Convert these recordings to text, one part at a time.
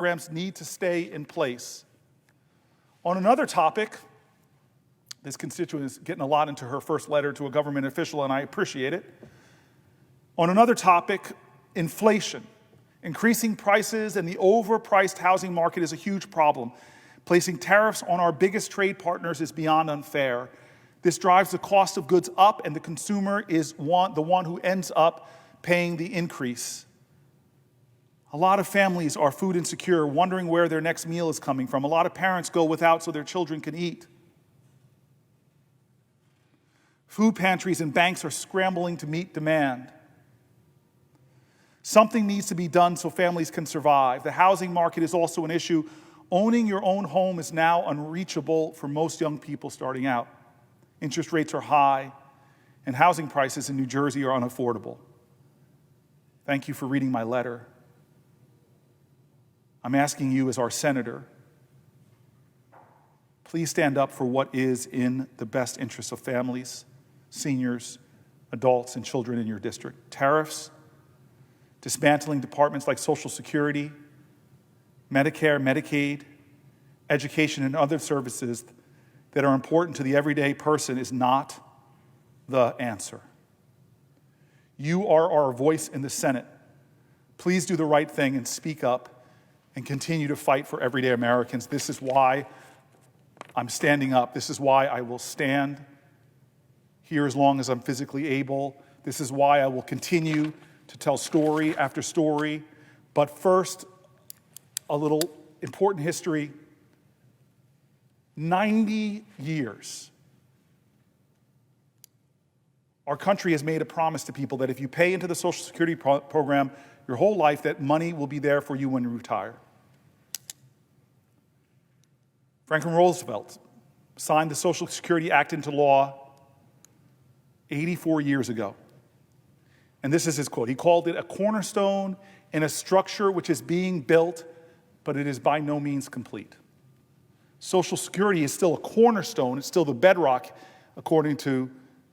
programs need to stay in place. On another topic, this constituent is getting a lot into her first letter to a government official, and I appreciate it. On another topic, inflation. Increasing prices and the overpriced housing market is a huge problem. Placing tariffs on our biggest trade partners is beyond unfair. This drives the cost of goods up, and the consumer is the one who ends up paying the increase. A lot of families are food insecure, wondering where their next meal is coming from. A lot of parents go without so their children can eat. Food pantries and banks are scrambling to meet demand. Something needs to be done so families can survive. The housing market is also an issue. Owning your own home is now unreachable for most young people starting out. Interest rates are high, and housing prices in New Jersey are unaffordable. Thank you for reading my letter. I'm asking you as our senator, please stand up for what is in the best interests of families, seniors, adults, and children in your district. Tariffs, dismantling departments like Social Security, Medicare, Medicaid, education, and other services that are important to the everyday person is not the answer. You are our voice in the Senate. Please do the right thing and speak up and continue to fight for everyday Americans. This is why I'm standing up. This is why I will stand here as long as I'm physically able. This is why I will continue to tell story after story. But first, a little important history. 90 years. Our country has made a promise to people that if you pay into the Social Security program your whole life, that money will be there for you when you retire. Franklin Roosevelt signed the Social Security Act into law 84 years ago. And this is his quote. He called it a cornerstone in a structure which is being built, but it is by no means complete. Social Security is still a cornerstone. It's still the bedrock, according to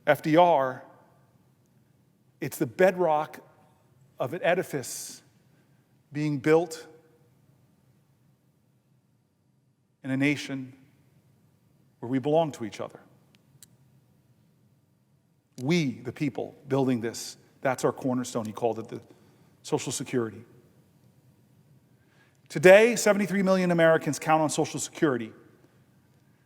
FDR. It's the bedrock of an edifice being built in a nation where we belong to each other. We, the people, building this, that's our cornerstone. He called it the Social Security. Today, 73 million Americans count on Social Security.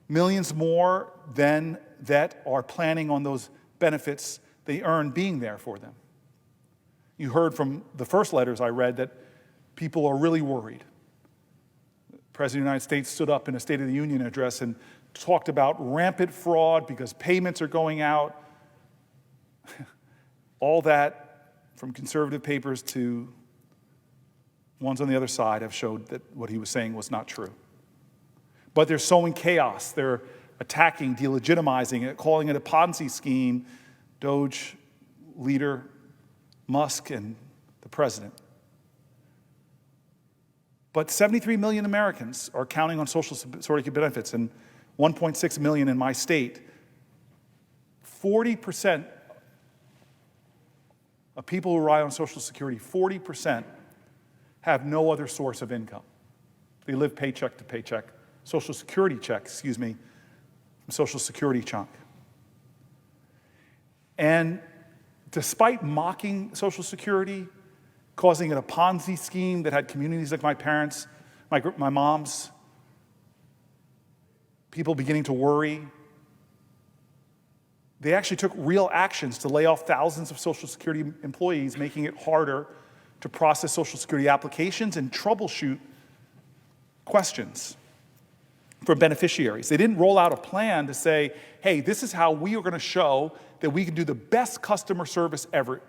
Millions more than that are planning on those benefits they earn being there for them. You heard from the first letters I read that people are really worried. The President of the United States stood up in a State of the Union address and talked about rampant fraud because payments are going out. All that, from conservative papers to ones on the other side, have showed that what he was saying was not true. But they're sowing chaos. They're attacking, delegitimizing it, calling it a Ponzi scheme, Doge leader Musk and the president. But 73 million Americans are counting on Social Security benefits, and 1.6 million in my state. 40% of people who rely on Social Security, 40% have no other source of income. They live paycheck to paycheck. Social Security check, from Social Security chunk. And despite mocking Social Security, causing it a Ponzi scheme that had communities like my parents, my mom's, people beginning to worry, they actually took real actions to lay off thousands of Social Security employees, making it harder to process Social Security applications and troubleshoot questions for beneficiaries. They didn't roll out a plan to say, hey, this is how we are going to show that we can do the best customer service ever.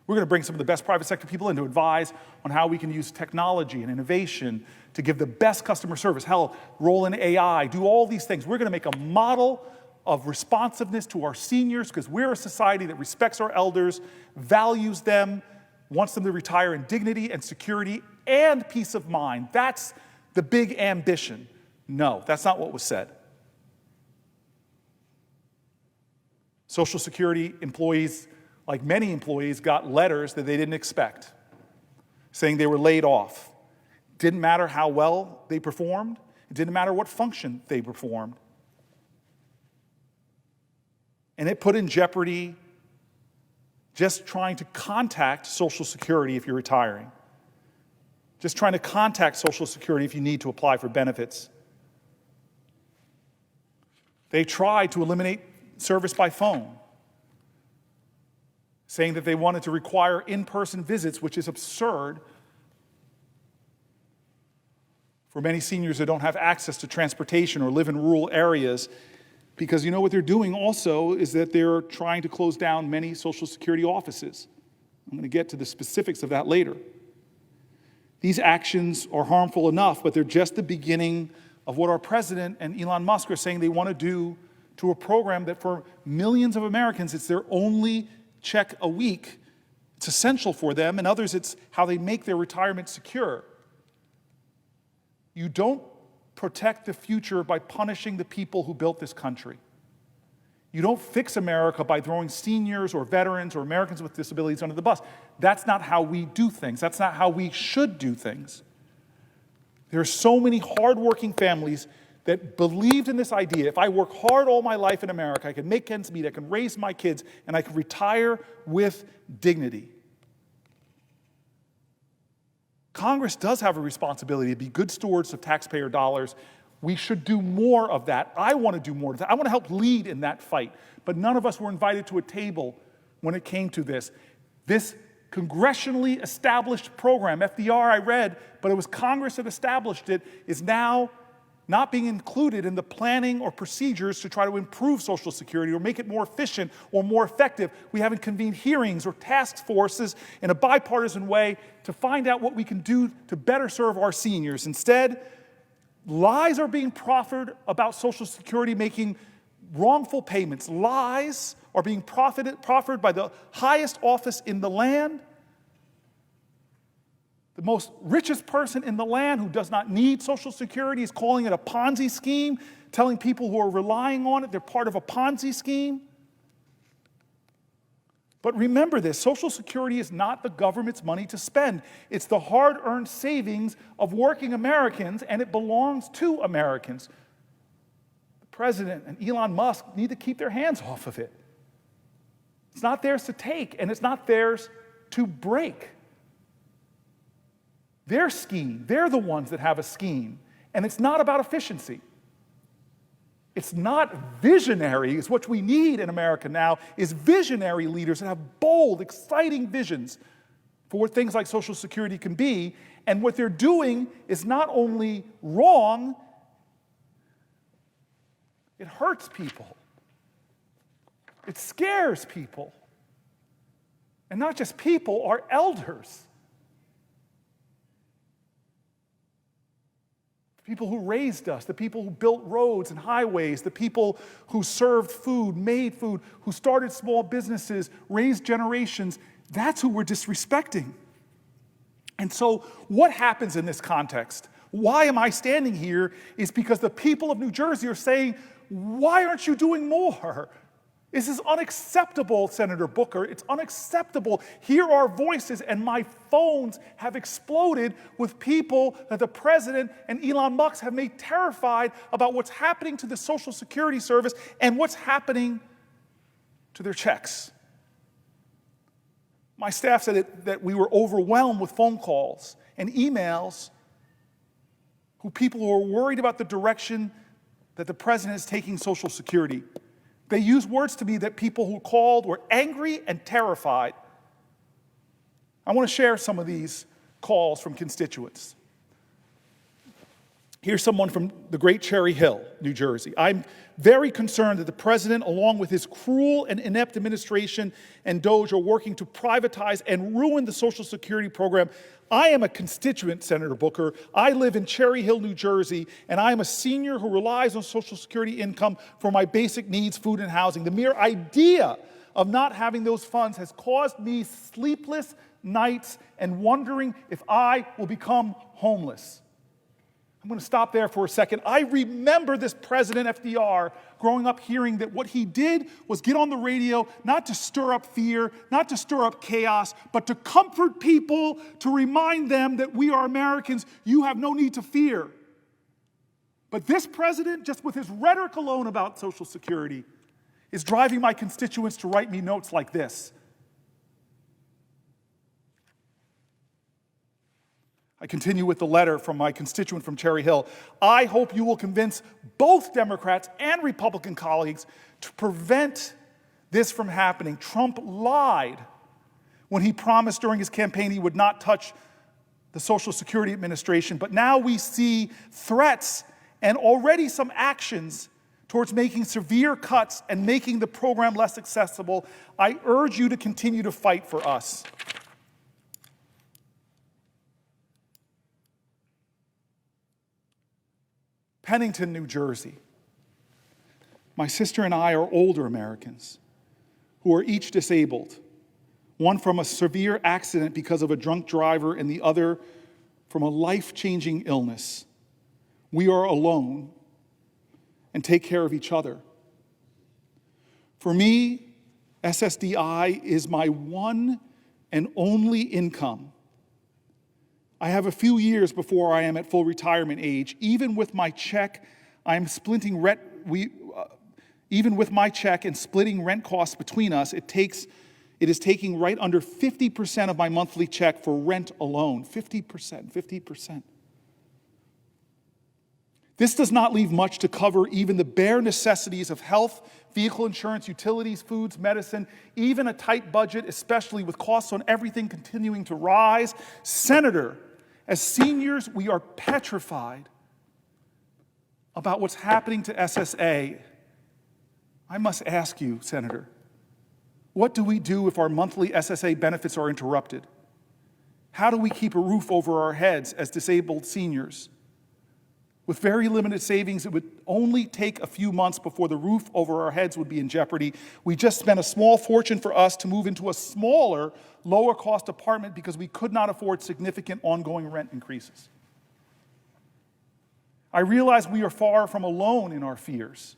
We're going to bring some of the best private sector people in to advise on how we can use technology and innovation to give the best customer service. Hell, roll in AI, do all these things. We're going to make a model of responsiveness to our seniors because we're a society that respects our elders, values them, wants them to retire in dignity and security and peace of mind. That's the big ambition. No, that's not what was said. Social Security employees, like many employees, got letters that they didn't expect, saying they were laid off, didn't matter how well they performed. It didn't matter what function they performed. And it put in jeopardy just trying to contact Social Security if you're retiring. Just trying to contact Social Security if you need to apply for benefits. They tried to eliminate service by phone, saying that they wanted to require in-person visits, which is absurd for many seniors who don't have access to transportation or live in rural areas, because you know what they're doing also is that they're trying to close down many Social Security offices. I'm going to get to the specifics of that later. These actions are harmful enough, but they're just the beginning of what our president and Elon Musk are saying they want to do to a program that for millions of Americans, it's their only check a week. It's essential for them, and others it's how they make their retirement secure. You don't protect the future by punishing the people who built this country. You don't fix America by throwing seniors or veterans or Americans with disabilities under the bus. That's not how we do things. That's not how we should do things. There are so many hardworking families that believed in this idea. If I work hard all my life in America, I can make ends meet, I can raise my kids, and I can retire with dignity. Congress does have a responsibility to be good stewards of taxpayer dollars. We should do more of that. I want to do more of that. I want to help lead in that fight. But none of us were invited to a table when it came to this. This congressionally established program, FDR I read, but it was Congress that established it, is now not being included in the planning or procedures to try to improve Social Security or make it more efficient or more effective. We haven't convened hearings or task forces in a bipartisan way to find out what we can do to better serve our seniors. Instead, lies are being proffered about Social Security making wrongful payments. Lies are being proffered by the highest office in the land, the most richest person in the land who does not need Social Security is calling it a Ponzi scheme, telling people who are relying on it they're part of a Ponzi scheme. But remember this, Social Security is not the government's money to spend. It's the hard-earned savings of working Americans, and it belongs to Americans. The president and Elon Musk need to keep their hands off of it. It's not theirs to take, and it's not theirs to break. Their scheme, they're the ones that have a scheme, and it's not about efficiency. It's not visionary. It's what we need in America now is visionary leaders that have bold, exciting visions for what things like Social Security can be. And what they're doing is not only wrong, it hurts people. It scares people. And not just people, our elders. People who raised us, the people who built roads and highways, the people who served food, made food, who started small businesses, raised generations, that's who we're disrespecting. And so what happens in this context? Why am I standing here is because the people of New Jersey are saying, why aren't you doing more? This is unacceptable, Senator Booker. It's unacceptable. Here are voices, and my phones have exploded with people that the president and Elon Musk have made terrified about what's happening to the Social Security service and what's happening to their checks. My staff said that we were overwhelmed with phone calls and emails people who are worried about the direction that the president is taking Social Security. They used words to me that people who called were angry and terrified. I want to share some of these calls from constituents. Here's someone from the great Cherry Hill, New Jersey. I'm very concerned that the president, along with his cruel and inept administration and DOGE, are working to privatize and ruin the Social Security program. I am a constituent, Senator Booker. I live in Cherry Hill, New Jersey, and I am a senior who relies on Social Security income for my basic needs, food and housing. The mere idea of not having those funds has caused me sleepless nights and wondering if I will become homeless. I'm going to stop there for a second. I remember this President FDR growing up hearing that what he did was get on the radio not to stir up fear, not to stir up chaos, but to comfort people, to remind them that we are Americans. You have no need to fear. But this president, just with his rhetoric alone about Social Security, is driving my constituents to write me notes like this. I continue with the letter from my constituent from Cherry Hill. I hope you will convince both Democrats and Republican colleagues to prevent this from happening. Trump lied when he promised during his campaign he would not touch the Social Security Administration, but now we see threats and already some actions towards making severe cuts and making the program less accessible. I urge you to continue to fight for us. Pennington, New Jersey. My sister and I are older Americans who are each disabled, one from a severe accident because of a drunk driver and the other from a life-changing illness. We are alone and take care of each other. For me, SSDI is my one and only income. I have a few years before I am at full retirement age. Even with my check, even with my check and splitting rent costs between us, it is taking right under 50% of my monthly check for rent alone. 50%. This does not leave much to cover even the bare necessities of health, vehicle insurance, utilities, foods, medicine, even a tight budget, especially with costs on everything continuing to rise. Senator, as seniors, we are petrified about what's happening to SSA. I must ask you, Senator, what do we do if our monthly SSA benefits are interrupted? How do we keep a roof over our heads as disabled seniors? With very limited savings, it would only take a few months before the roof over our heads would be in jeopardy. We just spent a small fortune for us to move into a smaller, lower-cost apartment because we could not afford significant ongoing rent increases. I realize we are far from alone in our fears,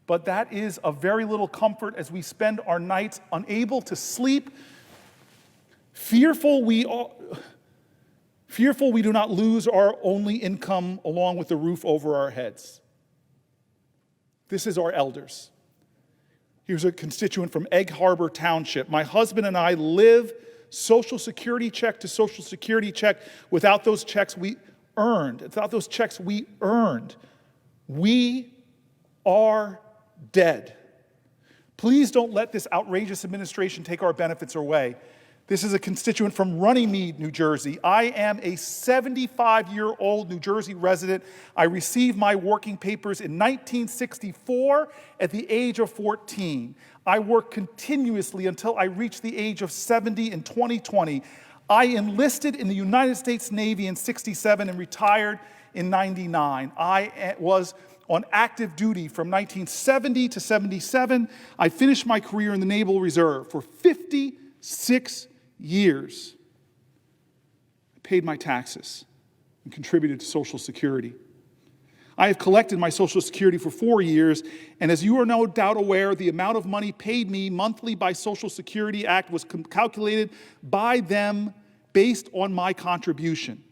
but that is of very little comfort as we spend our nights unable to sleep, fearful we do not lose our only income along with the roof over our heads. This is our elders. Here's a constituent from Egg Harbor Township. My husband and I live Social Security check to Social Security check without those checks we earned. We are dead. Please don't let this outrageous administration take our benefits away. This is a constituent from Runnymede, New Jersey. I am a 75-year-old New Jersey resident. I received my working papers in 1964 at the age of 14. I worked continuously until I reached the age of 70 in 2020. I enlisted in the United States Navy in 67 and retired in 99. I was on active duty from 1970 to 77. I finished my career in the Naval Reserve for 56 years. I paid my taxes and contributed to Social Security. I have collected my Social Security for 4 years, and as you are no doubt aware, the amount of money paid me monthly by Social Security Act was calculated by them based on my contribution.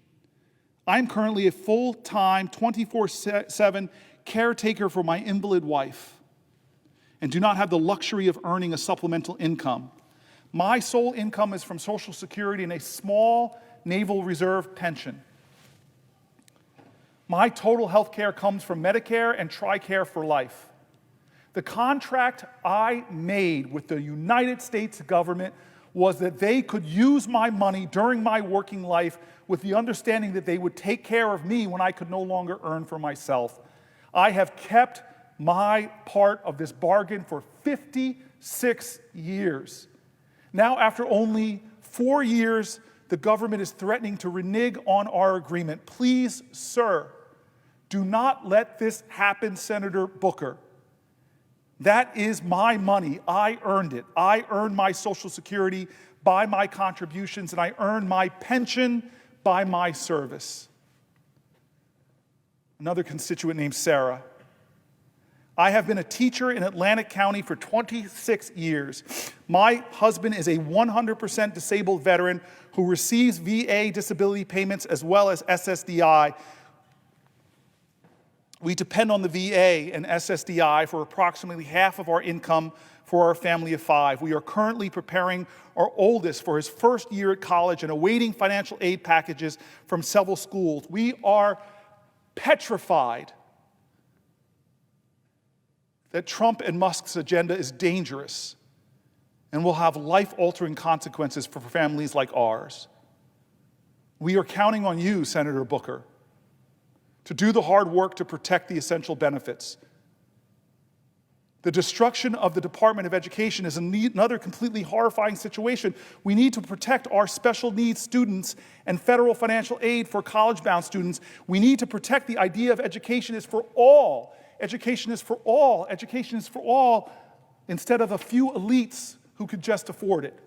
I am currently a full-time, 24/7 caretaker for my invalid wife and do not have the luxury of earning a supplemental income. My sole income is from Social Security and a small Naval Reserve pension. My total health care comes from Medicare and TRICARE for life. The contract I made with the United States government was that they could use my money during my working life with the understanding that they would take care of me when I could no longer earn for myself. I have kept my part of this bargain for 56 years. Now, after only 4 years, the government is threatening to renege on our agreement. Please, sir, do not let this happen, Senator Booker. That is my money. I earned it. I earned my Social Security by my contributions, and I earned my pension by my service. Another constituent named Sarah. I have been a teacher in Atlantic County for 26 years. My husband is a 100% disabled veteran who receives VA disability payments as well as SSDI. We depend on the VA and SSDI for approximately half of our income for our family of 5. We are currently preparing our oldest for his first year at college and awaiting financial aid packages from several schools. We are petrified that Trump and Musk's agenda is dangerous and will have life-altering consequences for families like ours. We are counting on you, Senator Booker, to do the hard work to protect the essential benefits. The destruction of the Department of Education is another completely horrifying situation. We need to protect our special needs students and federal financial aid for college-bound students. We need to protect the idea of education is for all. Education is for all. Education is for all, instead of a few elites who could just afford it.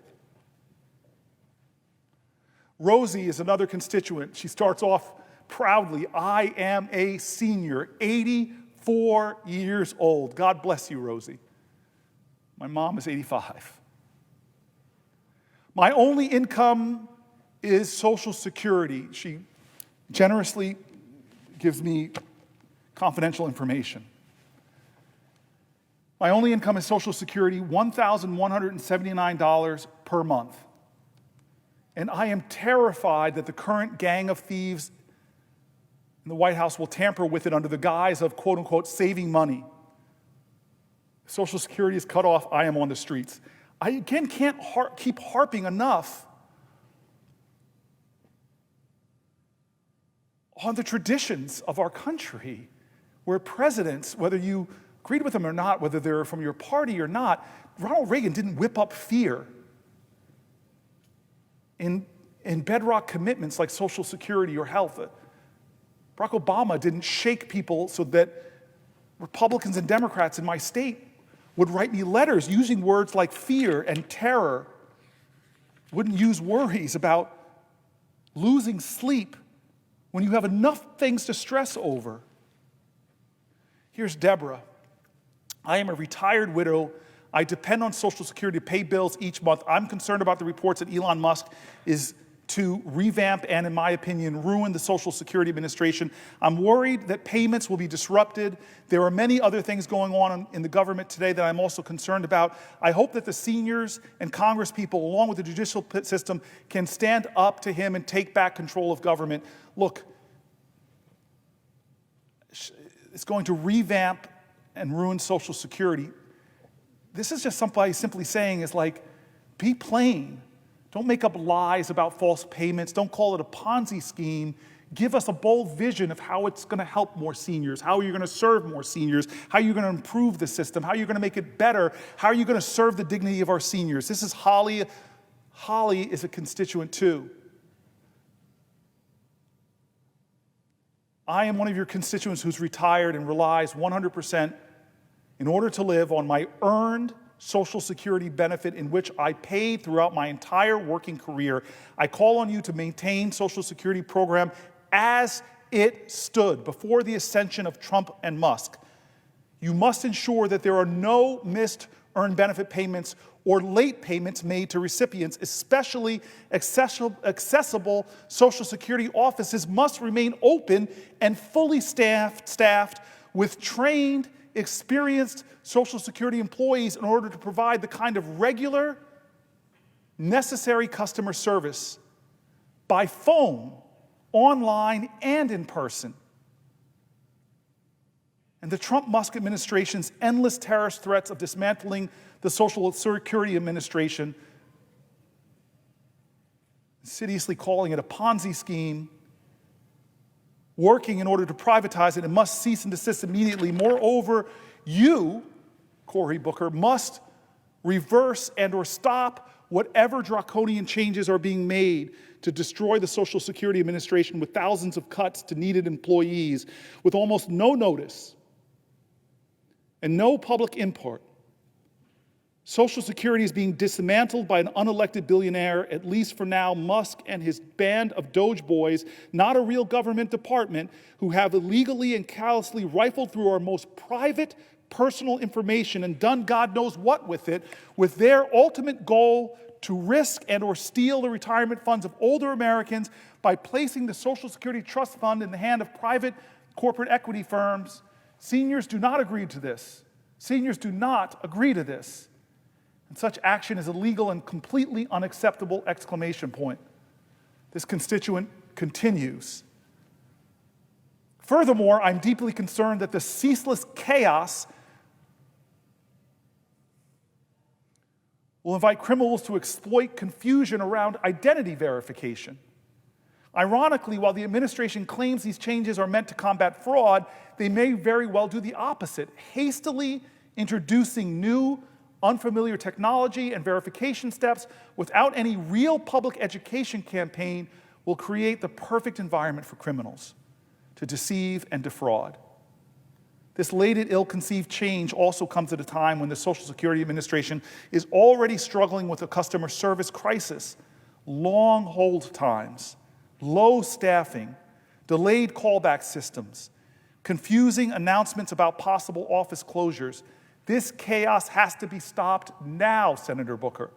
Rosie is another constituent. She starts off proudly, I am a senior, 84 years old. God bless you, Rosie. My mom is 85. My only income is Social Security. She generously gives me confidential information. My only income is Social Security, $1,179 per month. And I am terrified that the current gang of thieves in the White House will tamper with it under the guise of, quote unquote, saving money. Social Security is cut off, I am on the streets. I again can't keep harping enough on the traditions of our country, where presidents, whether you agreed with them or not, whether they're from your party or not, Ronald Reagan didn't whip up fear in bedrock commitments like Social Security or health. Barack Obama didn't shake people so that Republicans and Democrats in my state would write me letters using words like fear and terror, wouldn't use worries about losing sleep when you have enough things to stress over. Here's Deborah. I am a retired widow. I depend on Social Security to pay bills each month. I'm concerned about the reports that Elon Musk is to revamp and, in my opinion, ruin the Social Security Administration. I'm worried that payments will be disrupted. There are many other things going on in the government today that I'm also concerned about. I hope that the seniors and Congress people, along with the judicial system, can stand up to him and take back control of government. Look, it's going to revamp and ruin Social Security. This is just somebody simply saying is like, be plain. Don't make up lies about false payments. Don't call it a Ponzi scheme. Give us a bold vision of how it's going to help more seniors, how you're going to serve more seniors, how you're going to improve the system, how you're going to make it better, how are you going to serve the dignity of our seniors. This is Holly. Holly is a constituent too. I am one of your constituents who's retired and relies 100% in order to live on my earned Social Security benefit in which I paid throughout my entire working career. I call on you to maintain Social Security program as it stood before the ascension of Trump and Musk. You must ensure that there are no missed earned benefit payments or late payments made to recipients, especially accessible Social Security offices must remain open and fully staffed with trained, experienced Social Security employees in order to provide the kind of regular, necessary customer service by phone, online, and in person. And the Trump-Musk administration's endless terrorist threats of dismantling the Social Security Administration, insidiously calling it a Ponzi scheme, working in order to privatize it, and must cease and desist immediately. Moreover, you, Cory Booker, must reverse and or stop whatever draconian changes are being made to destroy the Social Security Administration with thousands of cuts to needed employees with almost no notice and no public input. Social Security is being dismantled by an unelected billionaire, at least for now. Musk and his band of Doge boys, not a real government department, who have illegally and callously rifled through our most private, personal information and done God knows what with it, with their ultimate goal to risk and or steal the retirement funds of older Americans by placing the Social Security Trust Fund in the hand of private corporate equity firms. Seniors do not agree to this. Seniors do not agree to this. And such action is illegal and completely unacceptable, exclamation point. This constituent continues. Furthermore, I'm deeply concerned that the ceaseless chaos will invite criminals to exploit confusion around identity verification. Ironically, while the administration claims these changes are meant to combat fraud, they may very well do the opposite, hastily introducing new, unfamiliar technology and verification steps without any real public education campaign will create the perfect environment for criminals to deceive and defraud. This latent, ill-conceived change also comes at a time when the Social Security Administration is already struggling with a customer service crisis, long hold times, low staffing, delayed callback systems, confusing announcements about possible office closures. This chaos has to be stopped now, Senator Booker.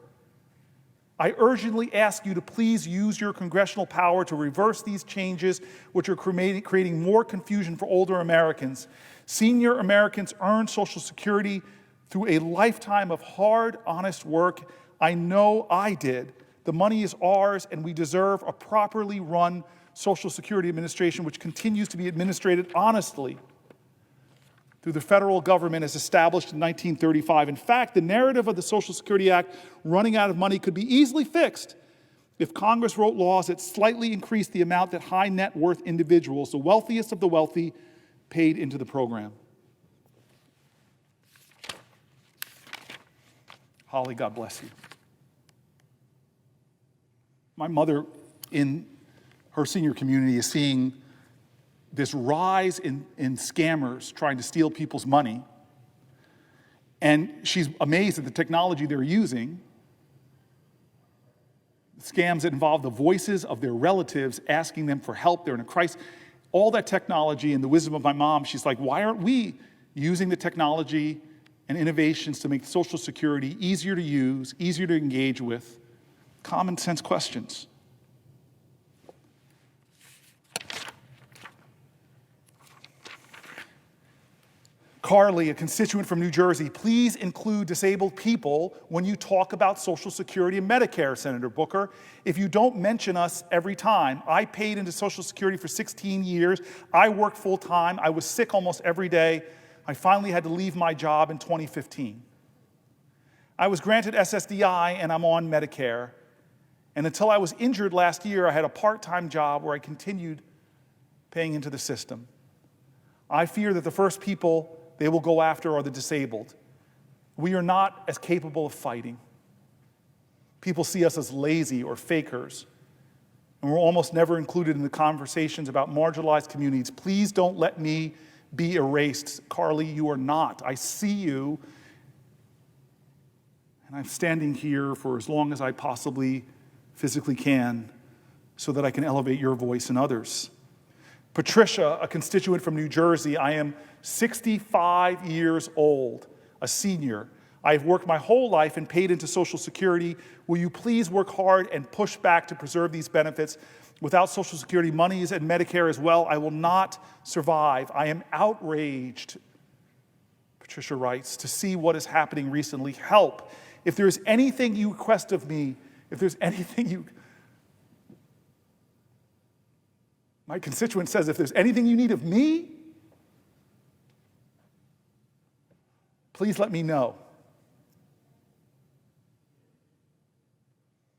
I urgently ask you to please use your congressional power to reverse these changes, which are creating more confusion for older Americans. Senior Americans earn Social Security through a lifetime of hard, honest work. I know I did. The money is ours, and we deserve a properly run Social Security Administration which continues to be administered honestly through the federal government as established in 1935. In fact, the narrative of the Social Security Act running out of money could be easily fixed if Congress wrote laws that slightly increased the amount that high net worth individuals, the wealthiest of the wealthy, paid into the program. Holly, God bless you. My mother in her senior community is seeing this rise in scammers trying to steal people's money. And she's amazed at the technology they're using. Scams that involve the voices of their relatives asking them for help. They're in a crisis. All that technology and the wisdom of my mom, she's like, why aren't we using the technology and innovations to make Social Security easier to use, easier to engage with? Common sense questions. Carly, a constituent from New Jersey, please include disabled people when you talk about Social Security and Medicare, Senator Booker. If you don't mention us every time, I paid into Social Security for 16 years. I worked full time. I was sick almost every day. I finally had to leave my job in 2015. I was granted SSDI and I'm on Medicare. And until I was injured last year, I had a part-time job where I continued paying into the system. I fear that the first people they will go after are the disabled. We are not as capable of fighting. People see us as lazy or fakers, and we're almost never included in the conversations about marginalized communities. Please don't let me be erased. Carly, you are not. I see you, and I'm standing here for as long as I possibly physically can so that I can elevate your voice and others. Patricia, a constituent from New Jersey, I am 65 years old, a senior. I've worked my whole life and paid into Social Security. Will you please work hard and push back to preserve these benefits? Without Social Security monies and Medicare as well, I will not survive. I am outraged, Patricia writes, to see what is happening recently. Help. If there is anything you request of me, if there's anything you... My constituent says, if there's anything you need of me, please let me know.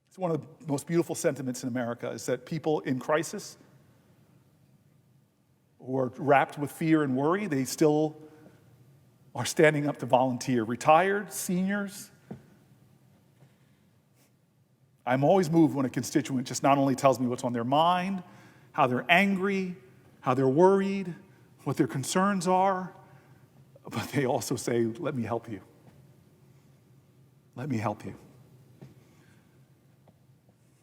It's one of the most beautiful sentiments in America is that people in crisis who are wrapped with fear and worry, they still are standing up to volunteer. Retired, seniors. I'm always moved when a constituent just not only tells me what's on their mind, how they're angry, how they're worried, what their concerns are, but they also say, let me help you. Let me help you.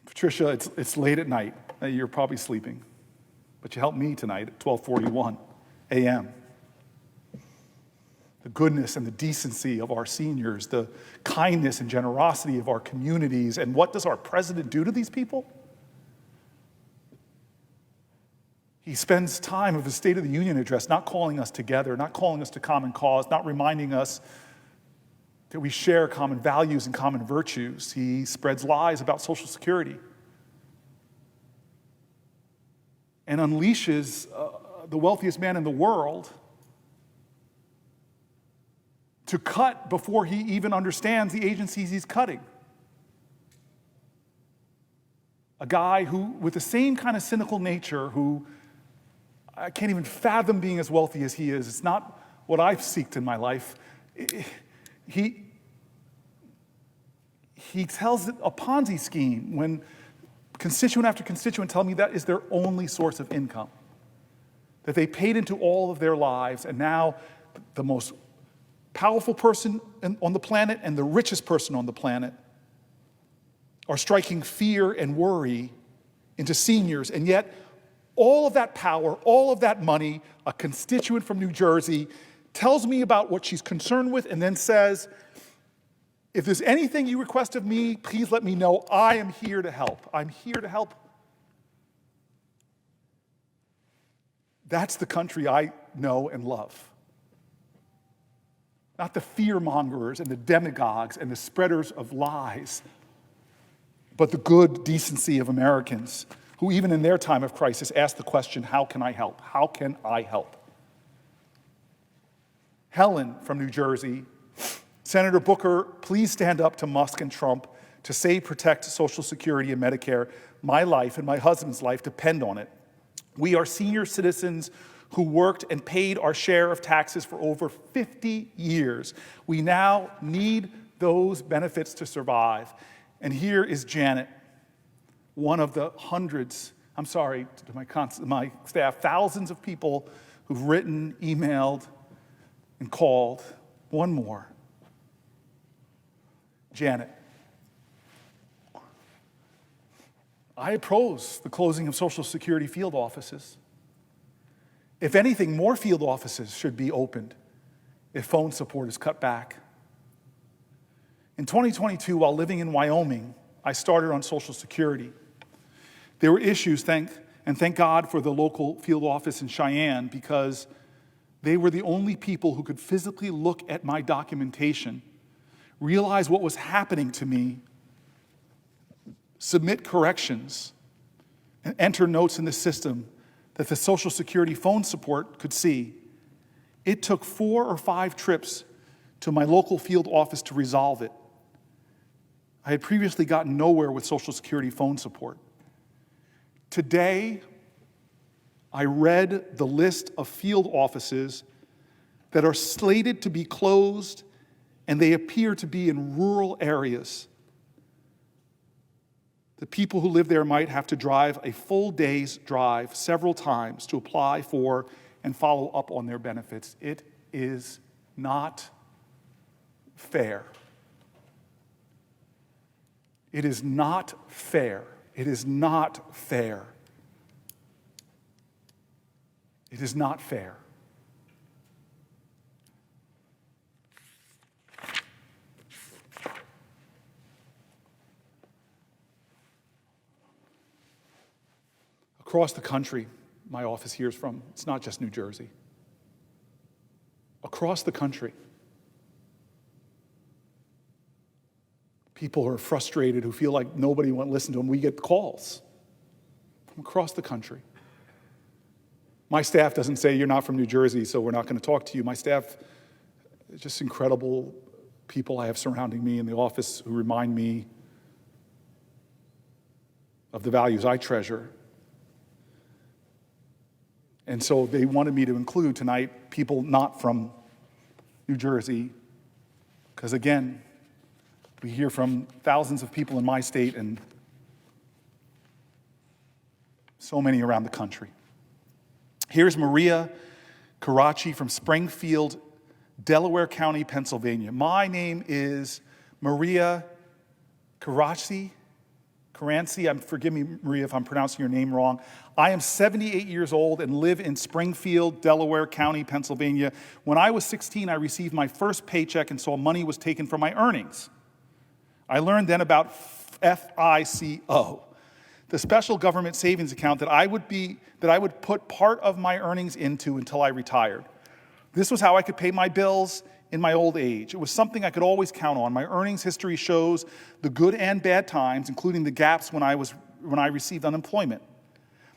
Patricia, it's late at night. You're probably sleeping. But you helped me tonight at 12:41 a.m. The goodness and the decency of our seniors, the kindness and generosity of our communities, and what does our president do to these people? He spends time of his State of the Union address not calling us together, not calling us to common cause, not reminding us that we share common values and common virtues. He spreads lies about Social Security and unleashes the wealthiest man in the world to cut before he even understands the agencies he's cutting. A guy who, with the same kind of cynical nature, who I can't even fathom being as wealthy as he is. It's not what I've seeked in my life. He tells it a Ponzi scheme when constituent after constituent tell me that is their only source of income. That they paid into all of their lives, and now the most powerful person on the planet and the richest person on the planet are striking fear and worry into seniors, and yet all of that power, all of that money, a constituent from New Jersey tells me about what she's concerned with and then says, if there's anything you request of me, please let me know. I am here to help. I'm here to help. That's the country I know and love. Not the fear-mongers and the demagogues and the spreaders of lies, but the good decency of Americans who even in their time of crisis ask the question, how can I help? How can I help? Helen from New Jersey, Senator Booker, please stand up to Musk and Trump to save, protect Social Security and Medicare. My life and my husband's life depend on it. We are senior citizens who worked and paid our share of taxes for over 50 years. We now need those benefits to survive. And here is Janet, one of the hundreds, to my staff, thousands of people who've written, emailed, and called. One more. Janet, I oppose the closing of Social Security field offices. If anything, more field offices should be opened if phone support is cut back. In 2022, while living in Wyoming, I started on Social Security. There were issues, thank God for the local field office in Cheyenne, because they were the only people who could physically look at my documentation, realize what was happening to me, submit corrections, and enter notes in the system that the Social Security phone support could see. It took 4 or 5 trips to my local field office to resolve it. I had previously gotten nowhere with Social Security phone support. Today, I read the list of field offices that are slated to be closed, and they appear to be in rural areas. The people who live there might have to drive a full day's drive several times to apply for and follow up on their benefits. It is not fair. It is not fair. It is not fair. It is not fair. Across the country, my office hears from, it's not just New Jersey. Across the country, people who are frustrated, who feel like nobody won't listen to them. We get calls from across the country. My staff doesn't say, you're not from New Jersey, so we're not going to talk to you. My staff is just incredible people I have surrounding me in the office who remind me of the values I treasure. And so they wanted me to include tonight people not from New Jersey, because again, we hear from thousands of people in my state and so many around the country. Here's Maria Karachi from Springfield, Delaware County, Pennsylvania. My name is Maria Caranci, forgive me, Maria, if I'm pronouncing your name wrong. I am 78 years old and live in Springfield, Delaware County, Pennsylvania. When I was 16, I received my first paycheck and saw money was taken from my earnings. I learned then about FICO, the special government savings account that I would put part of my earnings into until I retired. This was how I could pay my bills in my old age. It was something I could always count on. My earnings history shows the good and bad times, including the gaps when I received unemployment.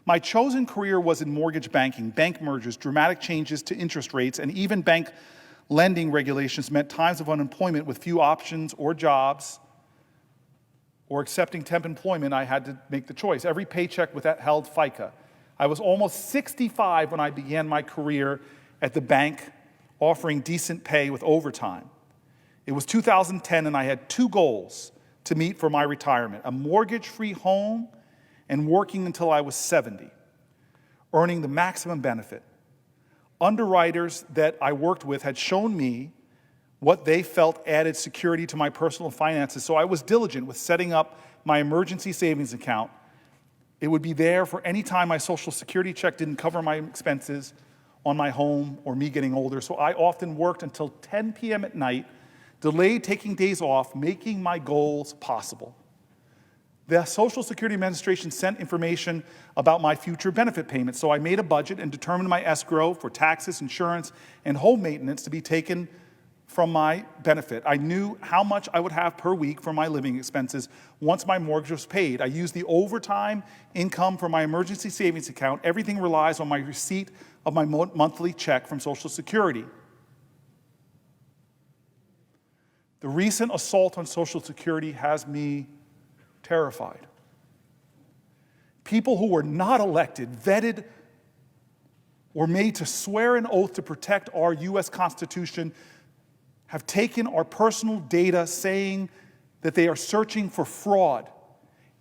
My chosen career was in mortgage banking. Bank mergers, dramatic changes to interest rates, and even bank lending regulations meant times of unemployment with few options or jobs, or accepting temp employment. I had to make the choice. Every paycheck held FICA. I was almost 65 when I began my career at the bank, offering decent pay with overtime. It was 2010, and I had two goals to meet for my retirement: a mortgage-free home and working until I was 70, earning the maximum benefit. Underwriters that I worked with had shown me what they felt added security to my personal finances, so I was diligent with setting up my emergency savings account. It would be there for any time my Social Security check didn't cover my expenses on my home or me getting older, so I often worked until 10 p.m. at night, delayed taking days off, making my goals possible. The Social Security Administration sent information about my future benefit payments, so I made a budget and determined my escrow for taxes, insurance, and home maintenance to be taken from my benefit. I knew how much I would have per week for my living expenses once my mortgage was paid. I used the overtime income from my emergency savings account. Everything relies on my receipt of my monthly check from Social Security. The recent assault on Social Security has me terrified. People who were not elected, vetted, or made to swear an oath to protect our U.S. Constitution have taken our personal data, saying that they are searching for fraud.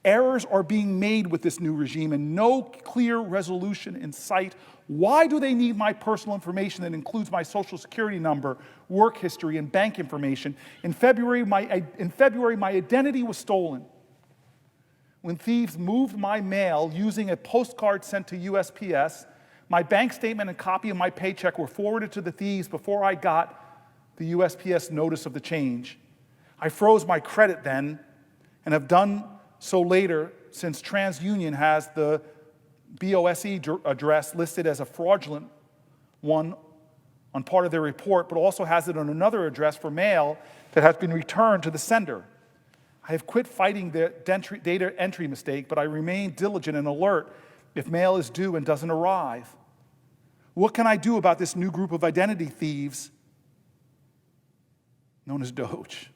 Errors are being made with this new regime and no clear resolution in sight. Why do they need my personal information that includes my Social Security number, work history, and bank information? In February, my identity was stolen when thieves moved my mail using a postcard sent to USPS. My bank statement and copy of my paycheck were forwarded to the thieves before I got the USPS notice of the change. I froze my credit then and have done so later, since TransUnion has the BOSE address listed as a fraudulent one on part of their report, but also has it on another address for mail that has been returned to the sender. I have quit fighting the data entry mistake, but I remain diligent and alert if mail is due and doesn't arrive. What can I do about this new group of identity thieves known as Doge?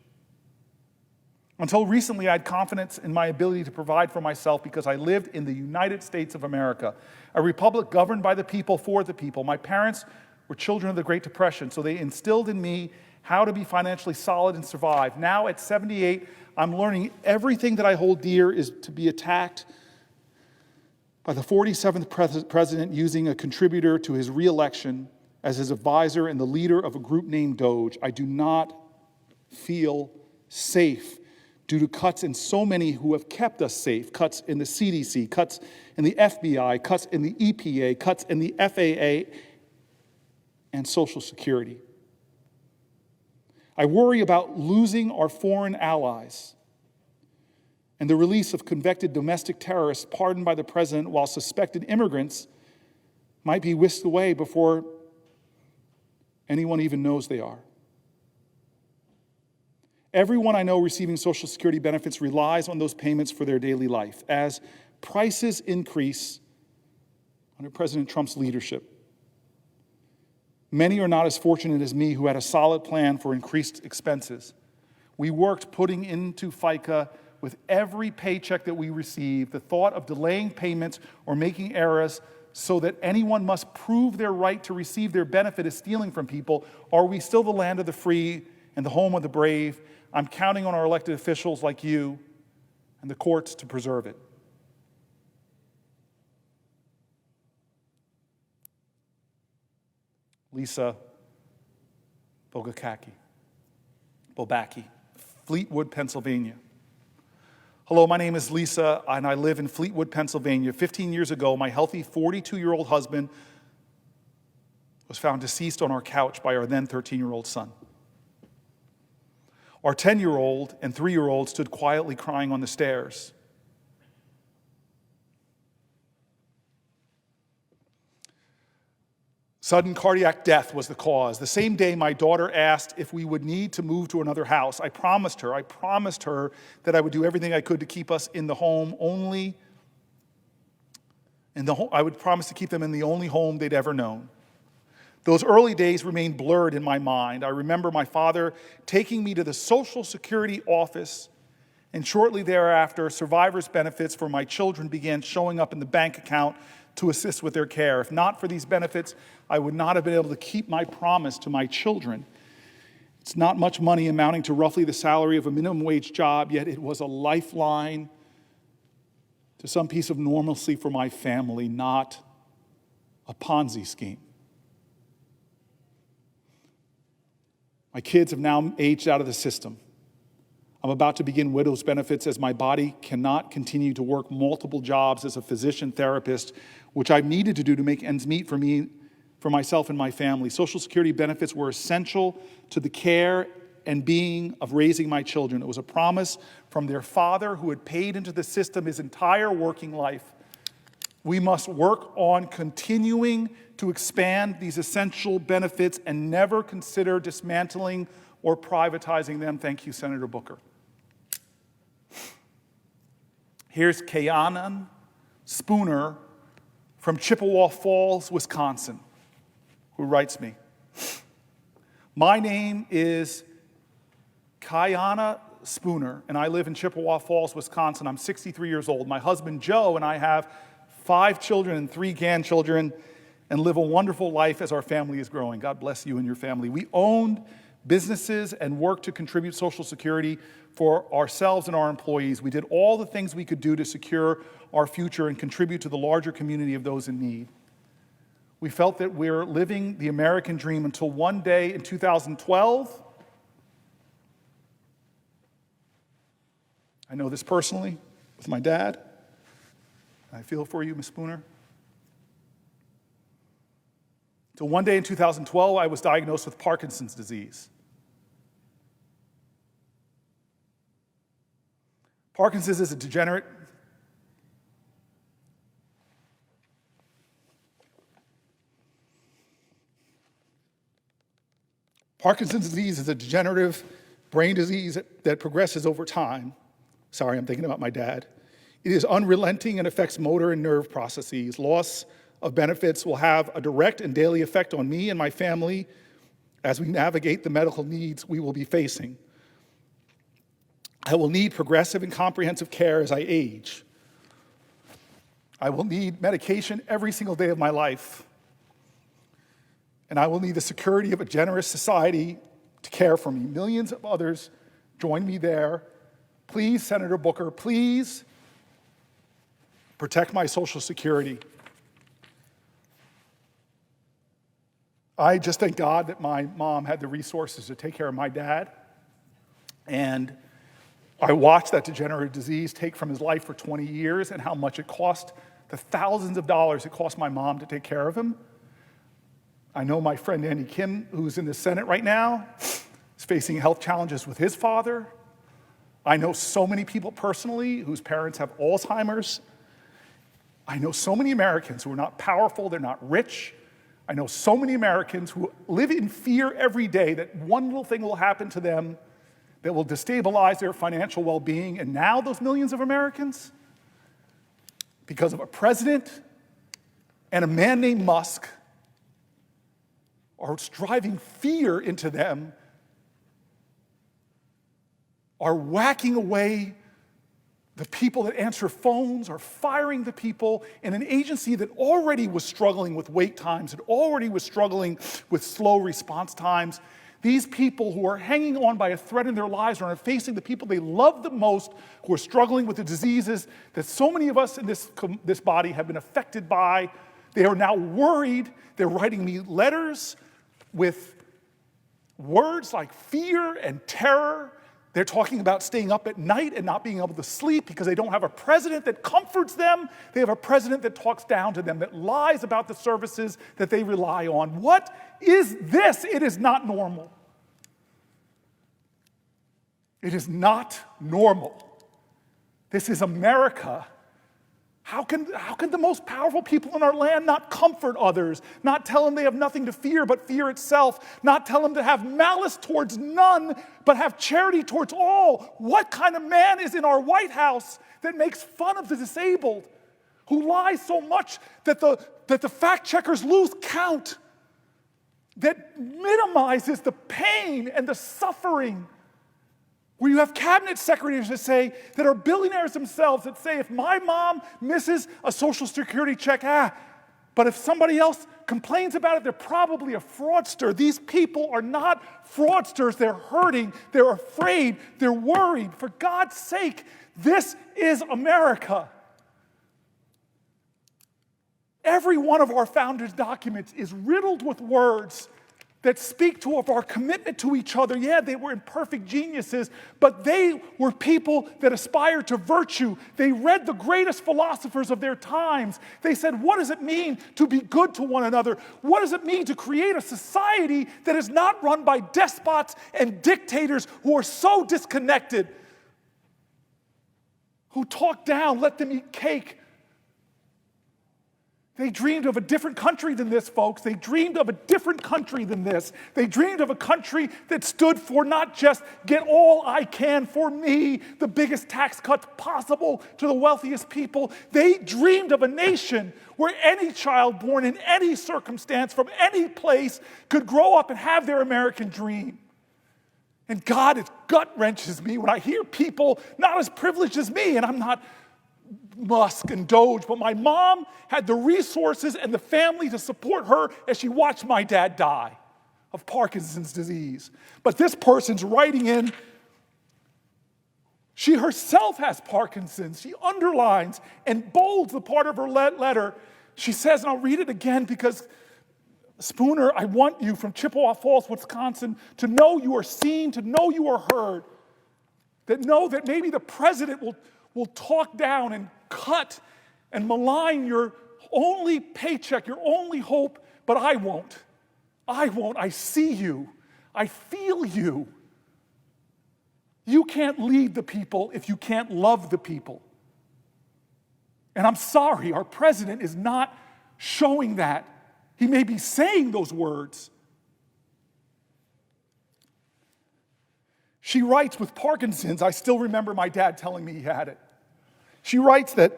Until recently, I had confidence in my ability to provide for myself because I lived in the United States of America, a republic governed by the people for the people. My parents were children of the Great Depression, so they instilled in me how to be financially solid and survive. Now at 78, I'm learning everything that I hold dear is to be attacked by the 47th president using a contributor to his re-election as his advisor and the leader of a group named Doge. I do not feel safe due to cuts in so many who have kept us safe: cuts in the CDC, cuts in the FBI, cuts in the EPA, cuts in the FAA, and Social Security. I worry about losing our foreign allies and the release of convicted domestic terrorists pardoned by the president, while suspected immigrants might be whisked away before anyone even knows they are. Everyone I know receiving Social Security benefits relies on those payments for their daily life. As prices increase under President Trump's leadership, many are not as fortunate as me, who had a solid plan for increased expenses. We worked putting into FICA with every paycheck that we received. The thought of delaying payments or making errors so that anyone must prove their right to receive their benefit is stealing from people. Are we still the land of the free and the home of the brave? I'm counting on our elected officials like you and the courts to preserve it. Lisa Bobacki, Fleetwood, Pennsylvania. Hello, my name is Lisa, and I live in Fleetwood, Pennsylvania. 15 years ago, my healthy 42-year-old husband was found deceased on our couch by our then 13-year-old son. Our 10-year-old and 3-year-old stood quietly crying on the stairs. Sudden cardiac death was the cause. The same day, my daughter asked if we would need to move to another house. I promised her that I would do everything I could to keep us in the home I would promise to keep them in the only home they'd ever known. Those early days remain blurred in my mind. I remember my father taking me to the Social Security office, and shortly thereafter, survivors' benefits for my children began showing up in the bank account to assist with their care. If not for these benefits, I would not have been able to keep my promise to my children. It's not much money, amounting to roughly the salary of a minimum wage job, yet it was a lifeline to some piece of normalcy for my family, not a Ponzi scheme. My kids have now aged out of the system. I'm about to begin widow's benefits as my body cannot continue to work multiple jobs as a physician therapist, which I've needed to do to make ends meet for myself and my family. Social Security benefits were essential to the care and being of raising my children. It was a promise from their father who had paid into the system his entire working life. We must work on continuing to expand these essential benefits and never consider dismantling or privatizing them. Thank you, Senator Booker. Here's Kayanan Spooner from Chippewa Falls, Wisconsin, who writes me. My name is Kayana Spooner, and I live in Chippewa Falls, Wisconsin. I'm 63 years old. My husband, Joe, and I have 5 children and 3 grandchildren and live a wonderful life as our family is growing. God bless you and your family. We owned businesses and worked to contribute Social Security for ourselves and our employees. We did all the things we could do to secure our future and contribute to the larger community of those in need. We felt that we were living the American dream until one day in 2012, I know this personally with my dad. I feel for you, Ms. Spooner. So one day in 2012, I was diagnosed with Parkinson's disease. Parkinson's is a degenerate Parkinson's disease is a degenerative brain disease that progresses over time. Sorry, I'm thinking about my dad. It is unrelenting and affects motor and nerve processes. Loss of benefits will have a direct and daily effect on me and my family as we navigate the medical needs we will be facing. I will need progressive and comprehensive care as I age. I will need medication every single day of my life. And I will need the security of a generous society to care for me. Millions of others join me there. Please, Senator Booker, please protect my Social Security. I just thank God that my mom had the resources to take care of my dad. And I watched that degenerative disease take from his life for 20 years and how much it cost, the thousands of dollars it cost my mom to take care of him. I know my friend Andy Kim, who's in the Senate right now, is facing health challenges with his father. I know so many people personally whose parents have Alzheimer's. I know so many Americans who are not powerful, they're not rich. I know so many Americans who live in fear every day that one little thing will happen to them that will destabilize their financial well-being. And now those millions of Americans, because of a president and a man named Musk, are driving fear into them, are whacking away the people that answer phones, are firing the people in an agency that already was struggling with wait times, that already was struggling with slow response times. These people who are hanging on by a thread in their lives are facing the people they love the most, who are struggling with the diseases that so many of us in this body have been affected by. They are now worried. They're writing me letters with words like fear and terror. They're talking about staying up at night and not being able to sleep because they don't have a president that comforts them. They have a president that talks down to them, that lies about the services that they rely on. What is this? It is not normal. It is not normal. This is America. How can the most powerful people in our land not comfort others, not tell them they have nothing to fear but fear itself, not tell them to have malice towards none but have charity towards all? What kind of man is in our White House that makes fun of the disabled, who lies so much that the fact checkers lose count, that minimizes the pain and the suffering? Where you have cabinet secretaries that are billionaires themselves, that say, if my mom misses a Social Security check, but if somebody else complains about it, they're probably a fraudster. These people are not fraudsters. They're hurting. They're afraid. They're worried. For God's sake, this is America. Every one of our founders' documents is riddled with words that speak of our commitment to each other. Yeah, they were imperfect geniuses, but they were people that aspired to virtue. They read the greatest philosophers of their times. They said, what does it mean to be good to one another? What does it mean to create a society that is not run by despots and dictators who are so disconnected, who talk down, let them eat cake? They dreamed of a different country than this, folks. They dreamed of a different country than this. They dreamed of a country that stood for not just get all I can for me, the biggest tax cuts possible to the wealthiest people. They dreamed of a nation where any child born in any circumstance from any place could grow up and have their American dream. And God, it gut-wrenches me when I hear people not as privileged as me, and I'm not Musk and Doge, but my mom had the resources and the family to support her as she watched my dad die of Parkinson's disease. But this person's writing in, she herself has Parkinson's. She underlines and bolds the part of her letter. She says, and I'll read it again because, Spooner, I want you from Chippewa Falls, Wisconsin, to know you are seen, to know you are heard, that know that maybe the president will talk down and cut and malign your only paycheck, your only hope, but I won't. I won't. I see you. I feel you. You can't lead the people if you can't love the people. And I'm sorry, our president is not showing that. He may be saying those words. She writes, with Parkinson's, I still remember my dad telling me he had it. She writes that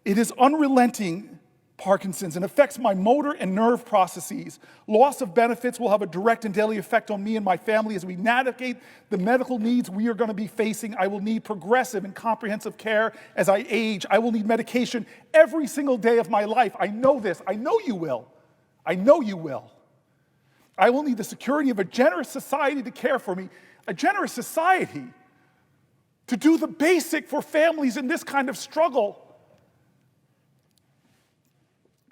it is unrelenting Parkinson's and affects my motor and nerve processes. Loss of benefits will have a direct and daily effect on me and my family as we navigate the medical needs we are going to be facing. I will need progressive and comprehensive care as I age. I will need medication every single day of my life. I know this. I know you will. I know you will. I will need the security of a generous society to care for me. A generous society to do the basic for families in this kind of struggle.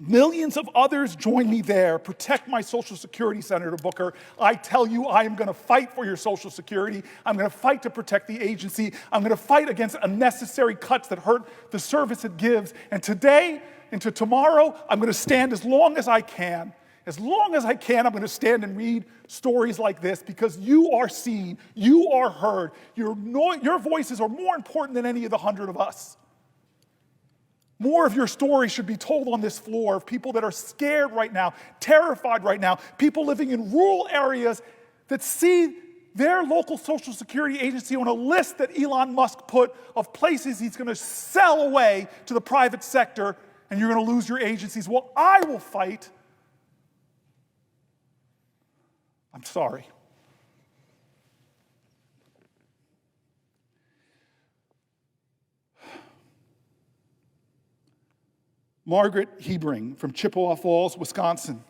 Millions of others join me there. Protect my Social Security, Senator Booker. I tell you, I am going to fight for your Social Security. I'm going to fight to protect the agency. I'm going to fight against unnecessary cuts that hurt the service it gives. And today into tomorrow, I'm going to stand as long as I can. As long as I can, I'm going to stand and read stories like this because you are seen, you are heard. Your voices are more important than any of the 100 of us. More of your stories should be told on this floor of people that are scared right now, terrified right now, people living in rural areas that see their local Social Security agency on a list that Elon Musk put of places he's going to sell away to the private sector, and you're going to lose your agencies. Well, I will fight. I'm sorry. Margaret Hebring from Chippewa Falls, Wisconsin.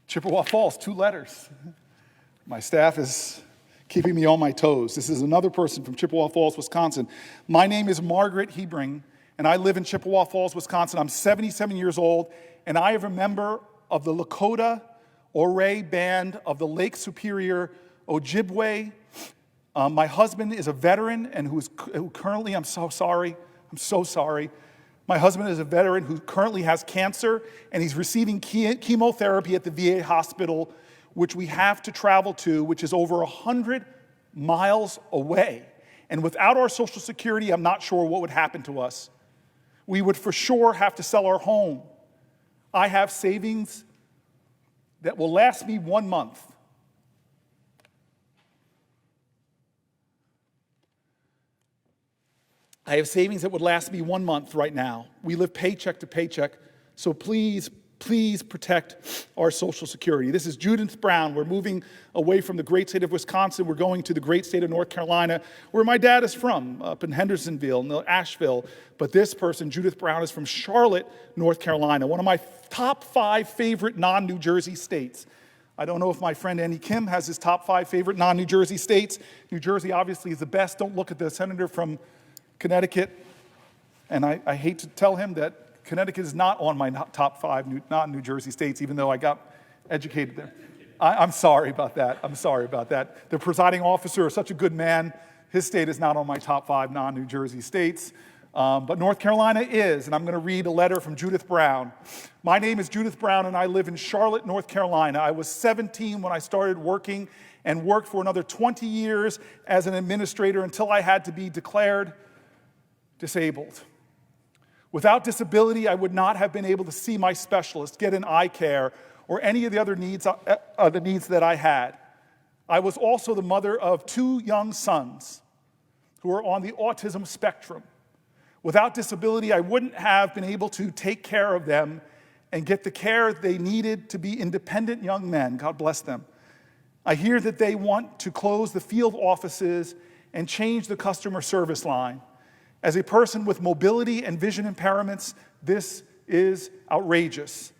Chippewa Falls, 2 letters. My staff is keeping me on my toes. This is another person from Chippewa Falls, Wisconsin. My name is Margaret Hebring, and I live in Chippewa Falls, Wisconsin. I'm 77 years old, and I am a member of the Lakota Ouray Band of the Lake Superior Ojibwe. My husband is a veteran and who currently, I'm so sorry. My husband is a veteran who currently has cancer, and he's receiving chemotherapy at the VA hospital, which we have to travel to, which is over 100 miles away. And without our Social Security, I'm not sure what would happen to us. We would for sure have to sell our home. I have savings that will last me 1 month. I have savings that would last me 1 month right now. We live paycheck to paycheck, so please protect our Social Security. This is Judith Brown. We're moving away from the great state of Wisconsin. We're going to the great state of North Carolina, where my dad is from, up in Hendersonville, Asheville. But this person, Judith Brown, is from Charlotte, North Carolina, one of my top 5 favorite non-New Jersey states. I don't know if my friend Andy Kim has his top 5 favorite non-New Jersey states. New Jersey obviously is the best. Don't look at the senator from Connecticut. And I hate to tell him that Connecticut is not on my top 5 non-New Jersey states, even though I got educated there. I'm sorry about that. The presiding officer is such a good man. His state is not on my top 5 non-New Jersey states. But North Carolina is, and I'm going to read a letter from Judith Brown. My name is Judith Brown, and I live in Charlotte, North Carolina. I was 17 when I started working and worked for another 20 years as an administrator until I had to be declared disabled. Without disability, I would not have been able to see my specialist, get an eye care, or any of the other needs that I had. I was also the mother of 2 young sons who are on the autism spectrum. Without disability, I wouldn't have been able to take care of them and get the care they needed to be independent young men. God bless them. I hear that they want to close the field offices and change the customer service line. As a person with mobility and vision impairments, this is outrageous.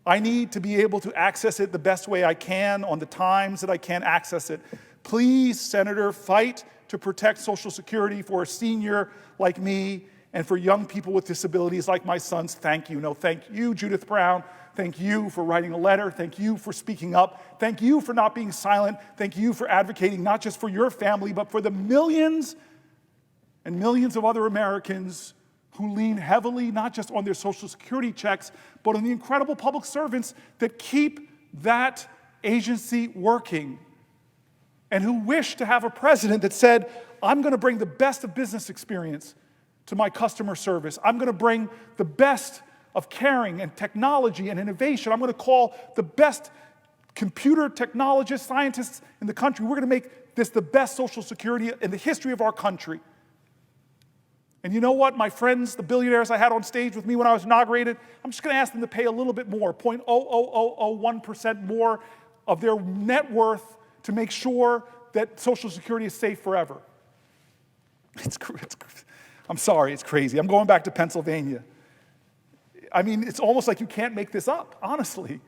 I need to be able to access it the best way I can on the times that I can access it. Please, Senator, fight to protect Social Security for a senior like me and for young people with disabilities like my sons. Thank you. No, thank you, Judith Brown. Thank you for writing a letter. Thank you for speaking up. Thank you for not being silent. Thank you for advocating not just for your family, but for the millions and millions of other Americans who lean heavily not just on their Social Security checks, but on the incredible public servants that keep that agency working, and who wish to have a president that said, I'm going to bring the best of business experience to my customer service. I'm going to bring the best of caring and technology and innovation. I'm going to call the best computer technologists, scientists in the country. We're going to make this the best Social Security in the history of our country. And you know what, my friends, the billionaires I had on stage with me when I was inaugurated, I'm just going to ask them to pay a little bit more, 0.00001% more of their net worth to make sure that Social Security is safe forever. I'm sorry, it's crazy. I'm going back to Pennsylvania. I mean, it's almost like you can't make this up, honestly.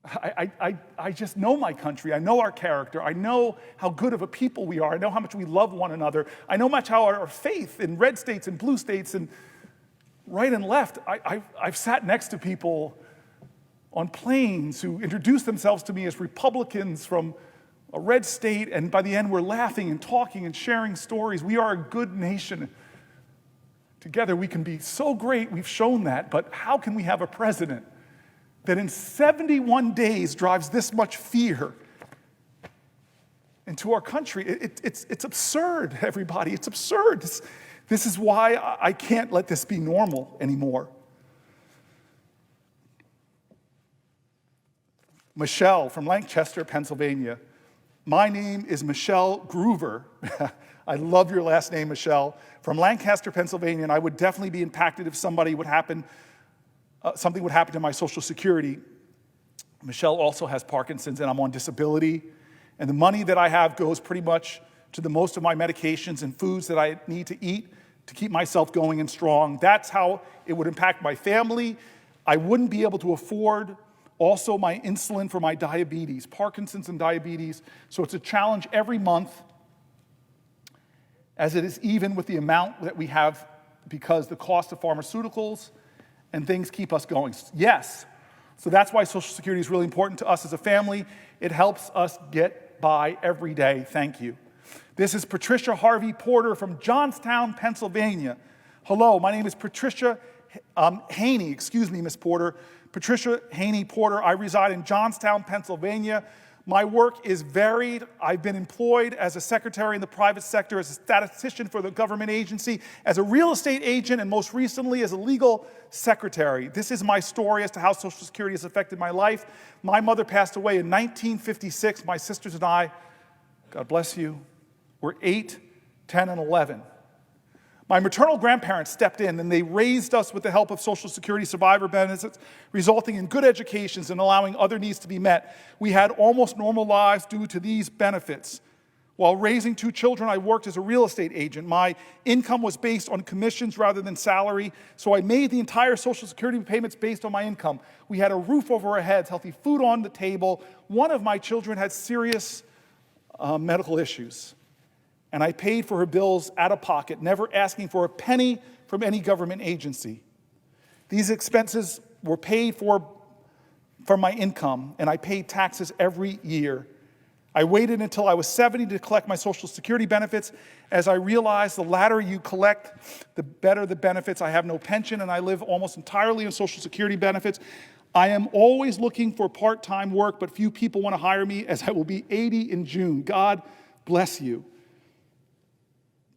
I just know my country. I know our character. I know how good of a people we are. I know how much we love one another. I know much how our faith in red states and blue states and right and left. I've sat next to people on planes who introduced themselves to me as Republicans from a red state, and by the end we're laughing and talking and sharing stories. We are a good nation. Together we can be so great. We've shown that. But how can we have a president that in 71 days drives this much fear into our country? It's absurd, everybody. It's absurd. This is why I can't let this be normal anymore. Michelle from Lancaster, Pennsylvania. My name is Michelle Groover. I love your last name, Michelle. From Lancaster, Pennsylvania, and I would definitely be impacted if something would happen to my Social Security. Michelle also has Parkinson's, and I'm on disability. And the money that I have goes pretty much to the most of my medications and foods that I need to eat to keep myself going and strong. That's how it would impact my family. I wouldn't be able to afford also my insulin for my diabetes, Parkinson's and diabetes. So it's a challenge every month, as it is even with the amount that we have, because the cost of pharmaceuticals and things keep us going. Yes. So that's why Social Security is really important to us as a family. It helps us get by every day. Thank you. This is Patricia Harvey Porter from Johnstown, Pennsylvania. Hello, my name is Patricia Haney. Excuse me, Ms. Porter. Patricia Haney Porter. I reside in Johnstown, Pennsylvania. My work is varied. I've been employed as a secretary in the private sector, as a statistician for the government agency, as a real estate agent, and most recently as a legal secretary. This is my story as to how Social Security has affected my life. My mother passed away in 1956. My sisters and I, God bless you, were 8, 10, and 11. My maternal grandparents stepped in and they raised us with the help of Social Security survivor benefits, resulting in good educations and allowing other needs to be met. We had almost normal lives due to these benefits. While raising 2 children, I worked as a real estate agent. My income was based on commissions rather than salary, so I made the entire Social Security payments based on my income. We had a roof over our heads, healthy food on the table. One of my children had serious medical issues. And I paid for her bills out of pocket, never asking for a penny from any government agency. These expenses were paid for from my income, and I paid taxes every year. I waited until I was 70 to collect my Social Security benefits, as I realized the latter you collect, the better the benefits. I have no pension, and I live almost entirely on Social Security benefits. I am always looking for part-time work, but few people want to hire me, as I will be 80 in June. God bless you.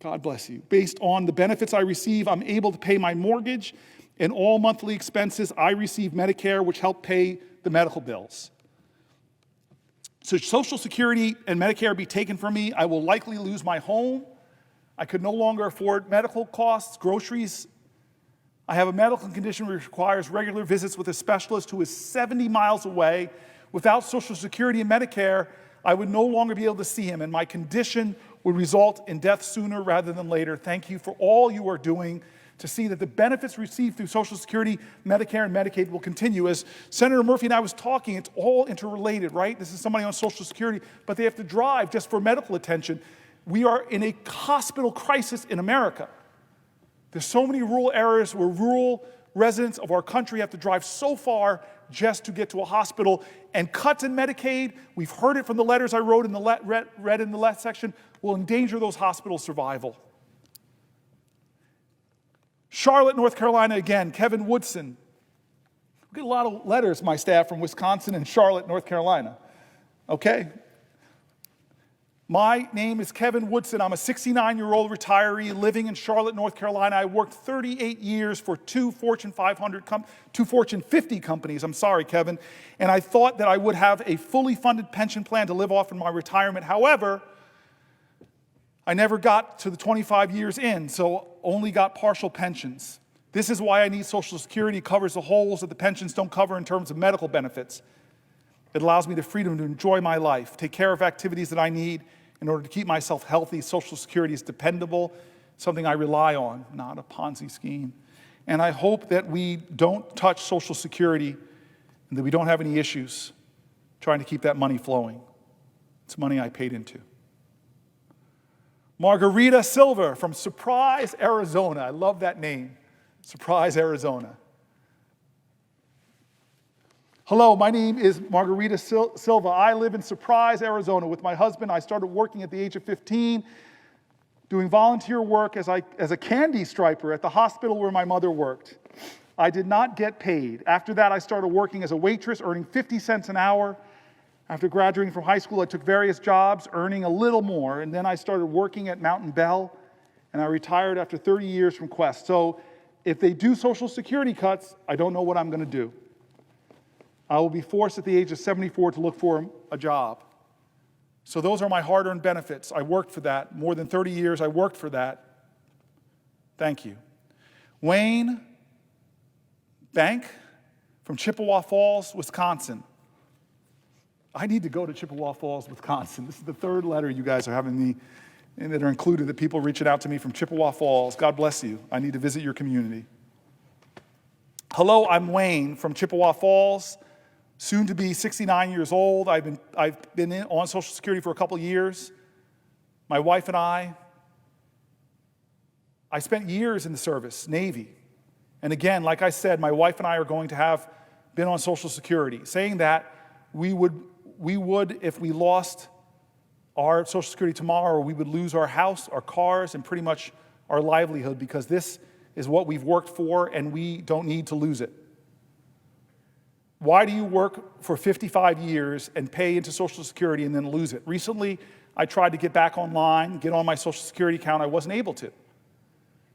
God bless you. Based on the benefits I receive, I'm able to pay my mortgage and all monthly expenses. I receive Medicare, which help pay the medical bills. So Social Security and Medicare be taken from me, I will likely lose my home. I could no longer afford medical costs, groceries. I have a medical condition which requires regular visits with a specialist who is 70 miles away. Without Social Security and Medicare, I would no longer be able to see him, and my condition would result in death sooner rather than later. Thank you for all you are doing to see that the benefits received through Social Security, Medicare, and Medicaid will continue. As Senator Murphy and I was talking, it's all interrelated, right? This is somebody on Social Security, but they have to drive just for medical attention. We are in a hospital crisis in America. There's so many rural areas where rural residents of our country have to drive so far just to get to a hospital. And cuts in Medicaid, we've heard it from the letters I wrote in the read in the last section, will endanger those hospitals' survival. Charlotte, North Carolina again, Kevin Woodson. We get a lot of letters, my staff, from Wisconsin and Charlotte, North Carolina. Okay? My name is Kevin Woodson. I'm a 69-year-old retiree living in Charlotte, North Carolina. I worked 38 years for 2 Fortune 50 companies. I'm sorry, Kevin. And I thought that I would have a fully funded pension plan to live off in my retirement. However, I never got to the 25 years in, so only got partial pensions. This is why I need Social Security. It covers the holes that the pensions don't cover in terms of medical benefits. It allows me the freedom to enjoy my life, take care of activities that I need in order to keep myself healthy. Social Security is dependable, something I rely on, not a Ponzi scheme. And I hope that we don't touch Social Security and that we don't have any issues trying to keep that money flowing. It's money I paid into. Margarita Silver from Surprise, Arizona. I love that name, Surprise, Arizona. Hello, my name is Margarita Silva. I live in Surprise, Arizona with my husband. I started working at the age of 15, doing volunteer work as a candy striper at the hospital where my mother worked. I did not get paid. After that, I started working as a waitress, earning 50 cents an hour. After graduating from high school, I took various jobs, earning a little more, and then I started working at Mountain Bell, and I retired after 30 years from Quest. So if they do Social Security cuts, I don't know what I'm going to do. I will be forced at the age of 74 to look for a job. So those are my hard-earned benefits. I worked for that. More than 30 years, I worked for that. Thank you. Wayne Bank from Chippewa Falls, Wisconsin. I need to go to Chippewa Falls, Wisconsin. This is the third letter you guys are having me, and that are included, the people reaching out to me from Chippewa Falls. God bless you. I need to visit your community. Hello, I'm Wayne from Chippewa Falls, soon to be 69 years old. I've been on Social Security for a couple years. My wife and I spent years in the service, Navy, And again, like I said, my wife and I are going to have been on Social Security, saying that we would, if we lost our Social Security tomorrow, we would lose our house, our cars, and pretty much our livelihood, because this is what we've worked for and we don't need to lose it. Why do you work for 55 years and pay into Social Security and then lose it? Recently, I tried to get back online, get on my Social Security account. I wasn't able to.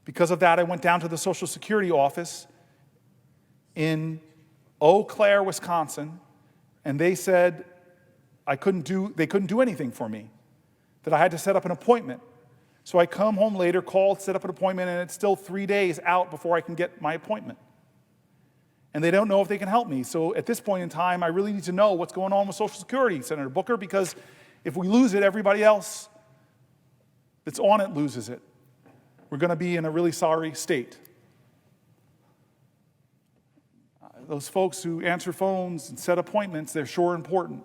Because of that, I went down to the Social Security office in Eau Claire, Wisconsin, and they said they couldn't do anything for me, that I had to set up an appointment. So I come home later, called, set up an appointment, and it's still 3 days out before I can get my appointment. And they don't know if they can help me. So at this point in time, I really need to know what's going on with Social Security, Senator Booker, because if we lose it, everybody else that's on it loses it. We're going to be in a really sorry state. Those folks who answer phones and set appointments, they're sure important.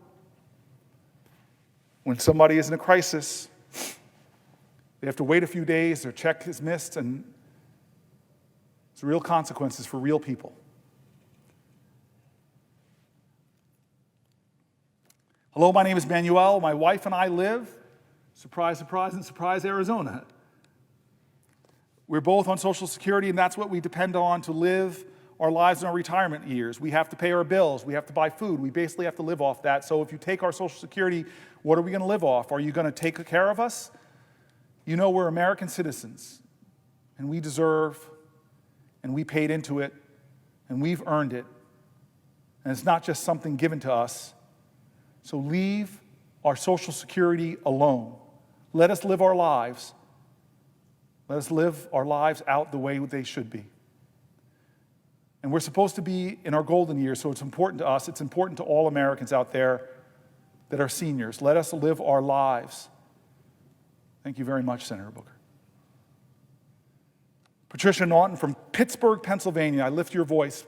When somebody is in a crisis, they have to wait a few days, their check is missed, and it's real consequences for real people. Hello, my name is Manuel. My wife and I live, surprise, surprise, in Surprise, Arizona. We're both on Social Security, and that's what we depend on to live our lives in our retirement years. We have to pay our bills. We have to buy food. We basically have to live off that. So if you take our Social Security, what are we going to live off? Are you going to take care of us? You know, we're American citizens, and we deserve, and we paid into it, and we've earned it. And it's not just something given to us. So leave our Social Security alone. Let us live our lives. Let us live our lives out the way they should be. And we're supposed to be in our golden years, so it's important to us. It's important to all Americans out there that are seniors. Let us live our lives. Thank you very much, Senator Booker. Patricia Naughton from Pittsburgh, Pennsylvania. I lift your voice.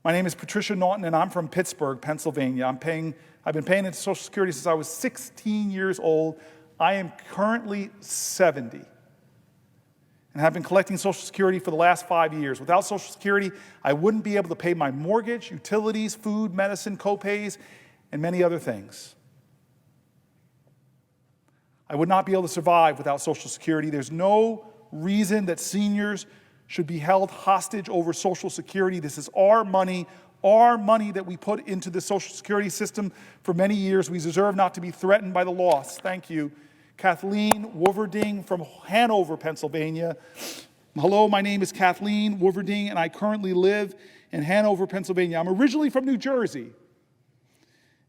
My name is Patricia Naughton, and I'm from Pittsburgh, Pennsylvania. I've been paying into Social Security since I was 16 years old. I am currently 70 and have been collecting Social Security for the last 5 years. Without Social Security, I wouldn't be able to pay my mortgage, utilities, food, medicine, co-pays, and many other things. I would not be able to survive without Social Security. There's no reason that seniors should be held hostage over Social Security. This is our money that we put into the Social Security system for many years. We deserve not to be threatened by the loss. Thank you. Kathleen Wolverding from Hanover, Pennsylvania. Hello, my name is Kathleen Wolverding, and I currently live in Hanover, Pennsylvania. I'm originally from New Jersey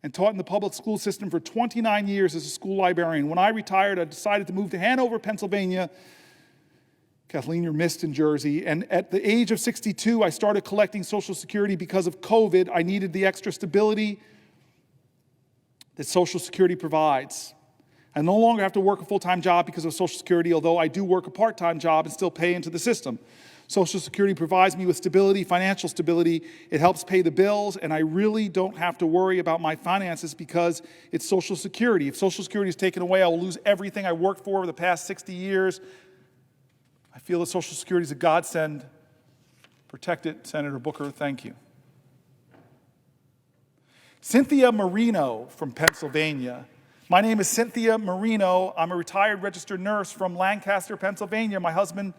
and taught in the public school system for 29 years as a school librarian. When I retired, I decided to move to Hanover, Pennsylvania. Kathleen, you're missed in Jersey. And at the age of 62, I started collecting Social Security because of COVID. I needed the extra stability that Social Security provides. I no longer have to work a full-time job because of Social Security, although I do work a part-time job and still pay into the system. Social Security provides me with stability, financial stability. It helps pay the bills, and I really don't have to worry about my finances because it's Social Security. If Social Security is taken away, I will lose everything I worked for over the past 60 years. I feel that Social Security is a godsend. Protect it, Senator Booker. Thank you. Cynthia Marino from Pennsylvania. My name is Cynthia Marino. I'm a retired registered nurse from Lancaster, Pennsylvania. My husband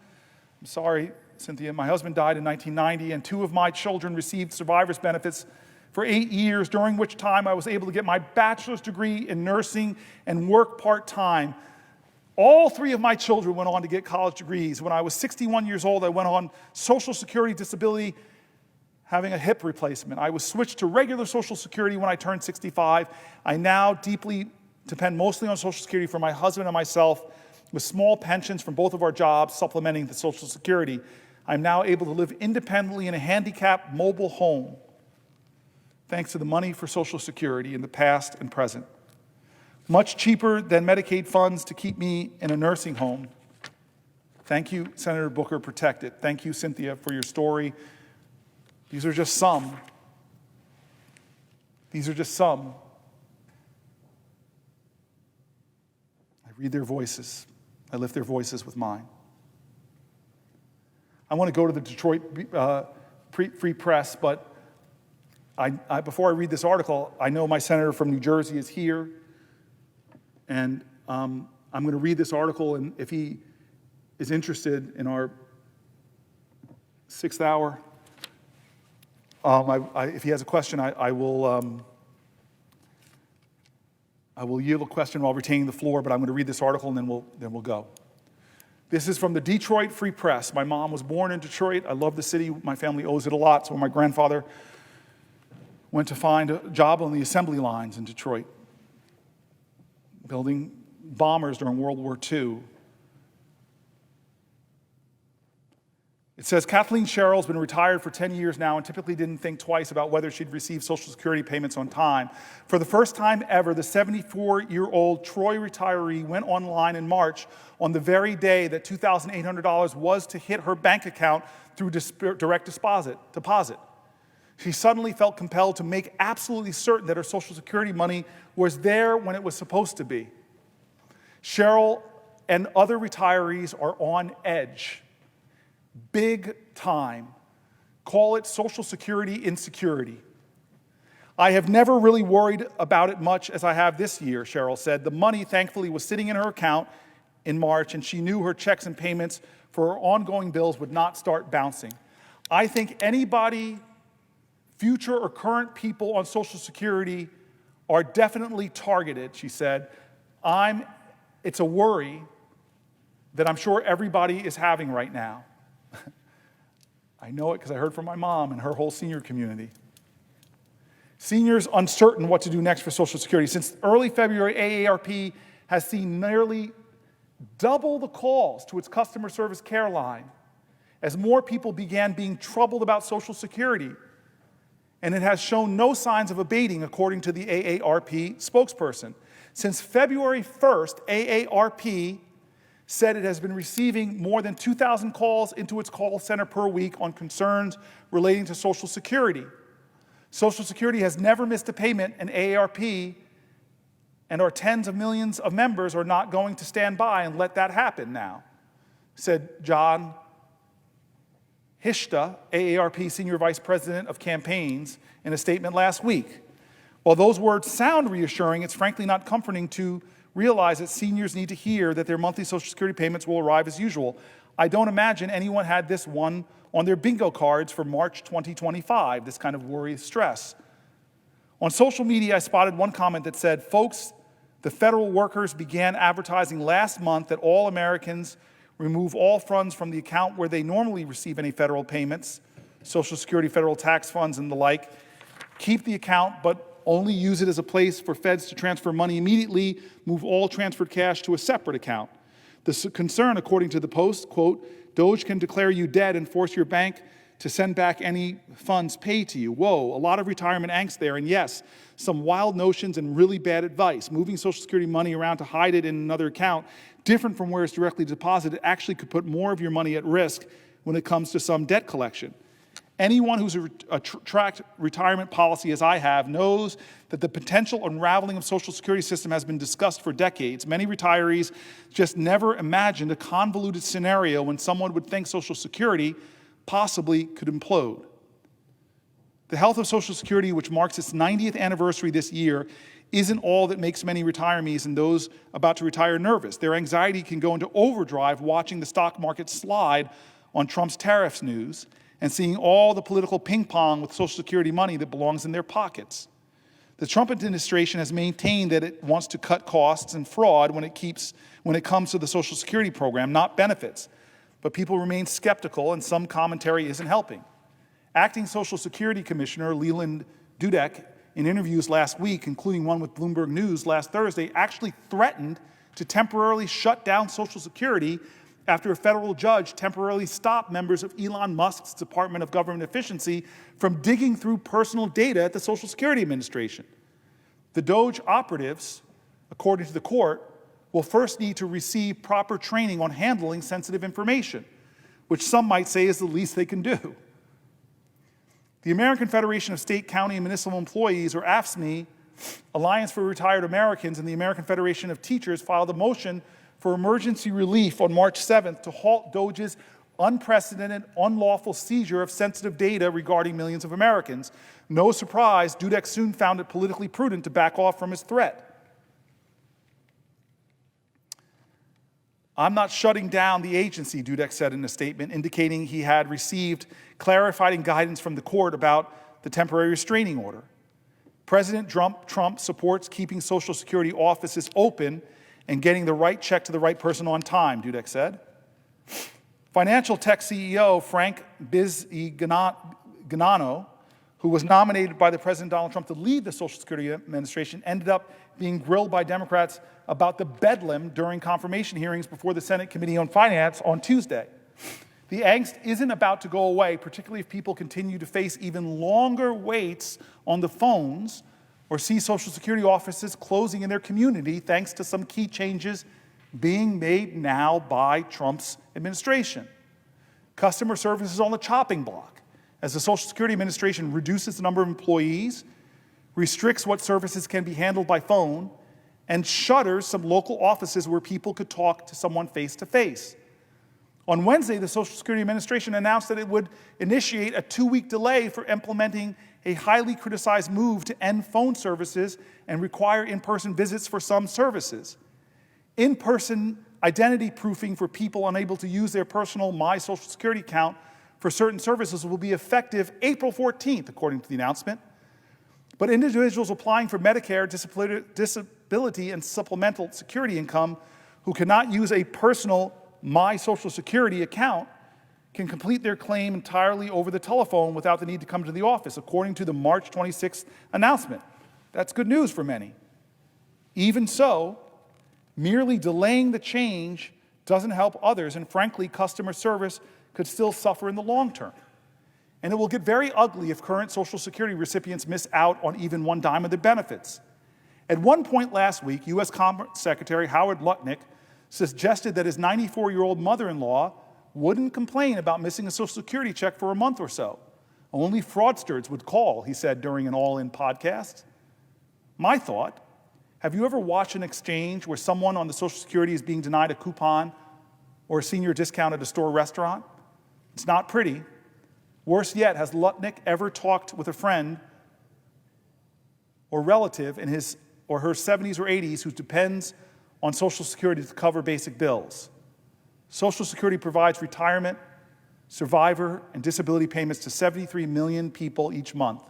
died in 1990, and 2 of my children received survivor's benefits for 8 years, during which time I was able to get my bachelor's degree in nursing and work part-time. All 3 of my children went on to get college degrees. When I was 61 years old, I went on Social Security disability, having a hip replacement. I was switched to regular Social Security when I turned 65. I now deeply depend mostly on Social Security for my husband and myself, with small pensions from both of our jobs supplementing the Social Security. I'm now able to live independently in a handicapped mobile home, thanks to the money for Social Security in the past and present. Much cheaper than Medicaid funds to keep me in a nursing home. Thank you, Senator Booker. Protect it. Thank you, Cynthia, for your story. These are just some. These are just some. I read their voices. I lift their voices with mine. I want to go to the Detroit Free Press, but before I read this article, I know my senator from New Jersey is here, and I'm going to read this article, and if he is interested in our 6th hour, if he has a question, I will yield a question while retaining the floor, but I'm going to read this article and then we'll go. This is from the Detroit Free Press. My mom was born in Detroit. I love the city. My family owes it a lot. So my grandfather went to find a job on the assembly lines in Detroit, building bombers during World War II. It says, Kathleen Sherrill's been retired for 10 years now and typically didn't think twice about whether she'd receive Social Security payments on time. For the first time ever, the 74-year-old Troy retiree went online in March on the very day that $2,800 was to hit her bank account through direct deposit. She suddenly felt compelled to make absolutely certain that her Social Security money was there when it was supposed to be. Sherrill and other retirees are on edge. Big time. Call it Social Security insecurity. I have never really worried about it much as I have this year, Sherrill said. The money, thankfully, was sitting in her account in March, and she knew her checks and payments for her ongoing bills would not start bouncing. I think anybody, future or current people on Social Security, are definitely targeted, she said. It's a worry that I'm sure everybody is having right now. I know it because I heard from my mom and her whole senior community. Seniors uncertain what to do next for Social Security. Since early February, AARP has seen nearly double the calls to its customer service care line as more people began being troubled about Social Security. And it has shown no signs of abating, according to the AARP spokesperson. Since February 1st, AARP said it has been receiving more than 2,000 calls into its call center per week on concerns relating to Social Security. Social Security has never missed a payment, and AARP and our tens of millions of members are not going to stand by and let that happen now, said John Hishta, AARP Senior Vice President of Campaigns, in a statement last week. While those words sound reassuring, it's frankly not comforting to realize that seniors need to hear that their monthly Social Security payments will arrive as usual. I don't imagine anyone had this one on their bingo cards for March 2025, this kind of worry, stress. On social media, I spotted one comment that said, folks, the federal workers began advertising last month that all Americans remove all funds from the account where they normally receive any federal payments, Social Security, federal tax funds, and the like, keep the account, but only use it as a place for feds to transfer money immediately, move all transferred cash to a separate account. The concern, according to the Post, quote, Doge can declare you dead and force your bank to send back any funds paid to you. Whoa, a lot of retirement angst there, and yes, some wild notions and really bad advice. Moving Social Security money around to hide it in another account, different from where it's directly deposited, actually could put more of your money at risk when it comes to some debt collection. Anyone who's tracked retirement policy as I have knows that the potential unraveling of Social Security system has been discussed for decades. Many retirees just never imagined a convoluted scenario when someone would think Social Security possibly could implode. The health of Social Security, which marks its 90th anniversary this year, isn't all that makes many retirees and those about to retire nervous. Their anxiety can go into overdrive watching the stock market slide on Trump's tariffs news and seeing all the political ping pong with Social Security money that belongs in their pockets. The Trump administration has maintained that it wants to cut costs and fraud when it comes to the Social Security program, not benefits. But people remain skeptical, and some commentary isn't helping. Acting Social Security Commissioner Leland Dudek, in interviews last week, including one with Bloomberg News last Thursday, actually threatened to temporarily shut down Social Security after a federal judge temporarily stopped members of Elon Musk's Department of Government Efficiency from digging through personal data at the Social Security Administration. The Doge operatives, according to the court, will first need to receive proper training on handling sensitive information, which some might say is the least they can do. The American Federation of State, County, and Municipal Employees, or AFSCME, Alliance for Retired Americans, and the American Federation of Teachers filed a motion for emergency relief on March 7th to halt Doge's unprecedented, unlawful seizure of sensitive data regarding millions of Americans. No surprise, Dudek soon found it politically prudent to back off from his threat. I'm not shutting down the agency, Dudek said in a statement, indicating he had received clarifying guidance from the court about the temporary restraining order. President Trump supports keeping Social Security offices open and getting the right check to the right person on time, Dudek said. Financial tech CEO Frank Bisignano, who was nominated by the President Donald Trump to lead the Social Security Administration, ended up being grilled by Democrats about the bedlam during confirmation hearings before the Senate Committee on Finance on Tuesday. The angst isn't about to go away, particularly if people continue to face even longer waits on the phones or see Social Security offices closing in their community thanks to some key changes being made now by Trump's administration. Customer service is on the chopping block as the Social Security Administration reduces the number of employees, restricts what services can be handled by phone, and shutters some local offices where people could talk to someone face-to-face. On Wednesday, the Social Security Administration announced that it would initiate a 2-week delay for implementing a highly criticized move to end phone services and require in-person visits for some services. In-person identity proofing for people unable to use their personal My Social Security account for certain services will be effective April 14th, according to the announcement. But individuals applying for Medicare, disability, and supplemental security income who cannot use a personal My Social Security account can complete their claim entirely over the telephone without the need to come to the office, according to the March 26th announcement. That's good news for many. Even so, merely delaying the change doesn't help others, and frankly, customer service could still suffer in the long term. And it will get very ugly if current Social Security recipients miss out on even one dime of the benefits. At one point last week, U.S. Commerce Secretary Howard Lutnick suggested that his 94-year-old mother-in-law wouldn't complain about missing a Social Security check for a month or so. Only fraudsters would call, he said during an All In podcast. My thought, have you ever watched an exchange where someone on the Social Security is being denied a coupon or a senior discount at a store restaurant? It's not pretty. Worse yet, has Lutnick ever talked with a friend or relative in his or her 70s or 80s who depends on Social Security to cover basic bills? Social Security provides retirement, survivor, and disability payments to 73 million people each month.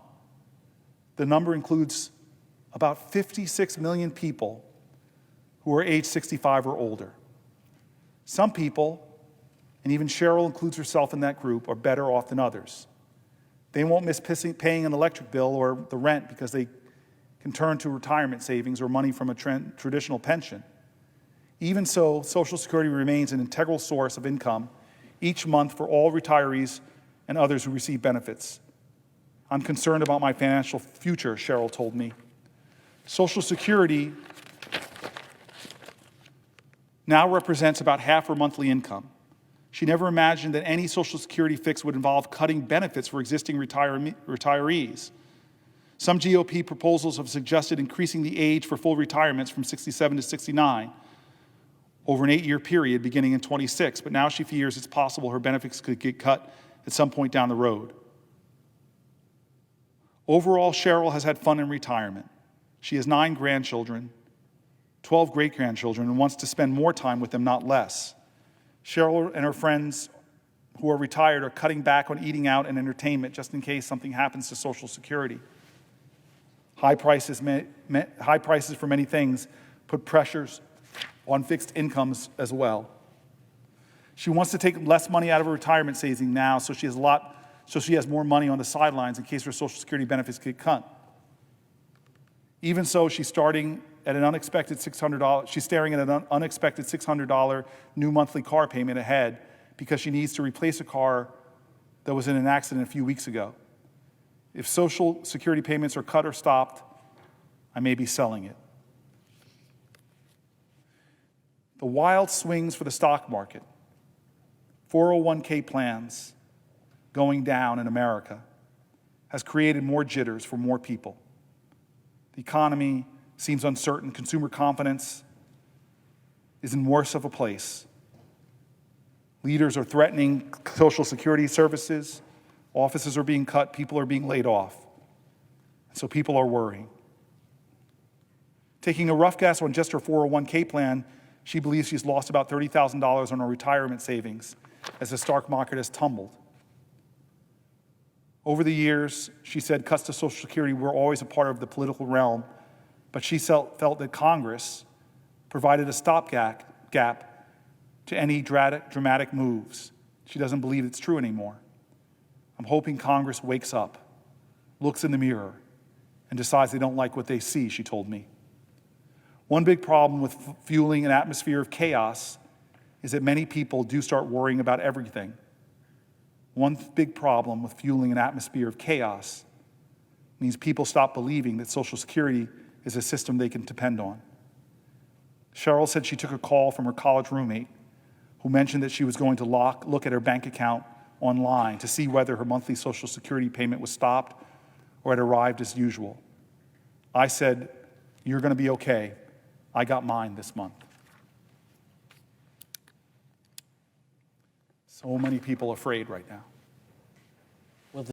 The number includes about 56 million people who are age 65 or older. Some people, and even Cheryl includes herself in that group, are better off than others. They won't miss paying an electric bill or the rent because they can turn to retirement savings or money from a traditional pension. Even so, Social Security remains an integral source of income each month for all retirees and others who receive benefits. I'm concerned about my financial future, Cheryl told me. Social Security now represents about half her monthly income. She never imagined that any Social Security fix would involve cutting benefits for existing retirees. Some GOP proposals have suggested increasing the age for full retirements from 67 to 69 over an 8-year period beginning in 26, but now she fears it's possible her benefits could get cut at some point down the road. Overall, Cheryl has had fun in retirement. She has 9 grandchildren, 12 great-grandchildren, and wants to spend more time with them, not less. Cheryl and her friends who are retired are cutting back on eating out and entertainment just in case something happens to Social Security. High prices for many things put pressures on fixed incomes as well. She wants to take less money out of her retirement savings now so she has more money on the sidelines in case her Social Security benefits get cut. Even so, she's staring at an unexpected $600 new monthly car payment ahead because she needs to replace a car that was in an accident a few weeks ago. If Social Security payments are cut or stopped, I may be selling it. The wild swings for the stock market, 401k plans going down in America, has created more jitters for more people. The economy seems uncertain. Consumer confidence is in worse of a place. Leaders are threatening Social Security services. Offices are being cut. People are being laid off. So people are worrying. Taking a rough guess on just her 401k plan, she believes she's lost about $30,000 on her retirement savings as the stock market has tumbled. Over the years, she said cuts to Social Security were always a part of the political realm, but she felt that Congress provided a stopgap to any dramatic moves. She doesn't believe it's true anymore. I'm hoping Congress wakes up, looks in the mirror, and decides they don't like what they see, she told me. One big problem with fueling an atmosphere of chaos is that many people do start worrying about everything. One big problem with fueling an atmosphere of chaos means people stop believing that Social Security is a system they can depend on. Cheryl said she took a call from her college roommate who mentioned that she was going to look at her bank account online to see whether her monthly Social Security payment was stopped or had arrived as usual. I said, "You're going to be okay. I got mine this month." So many people afraid right now.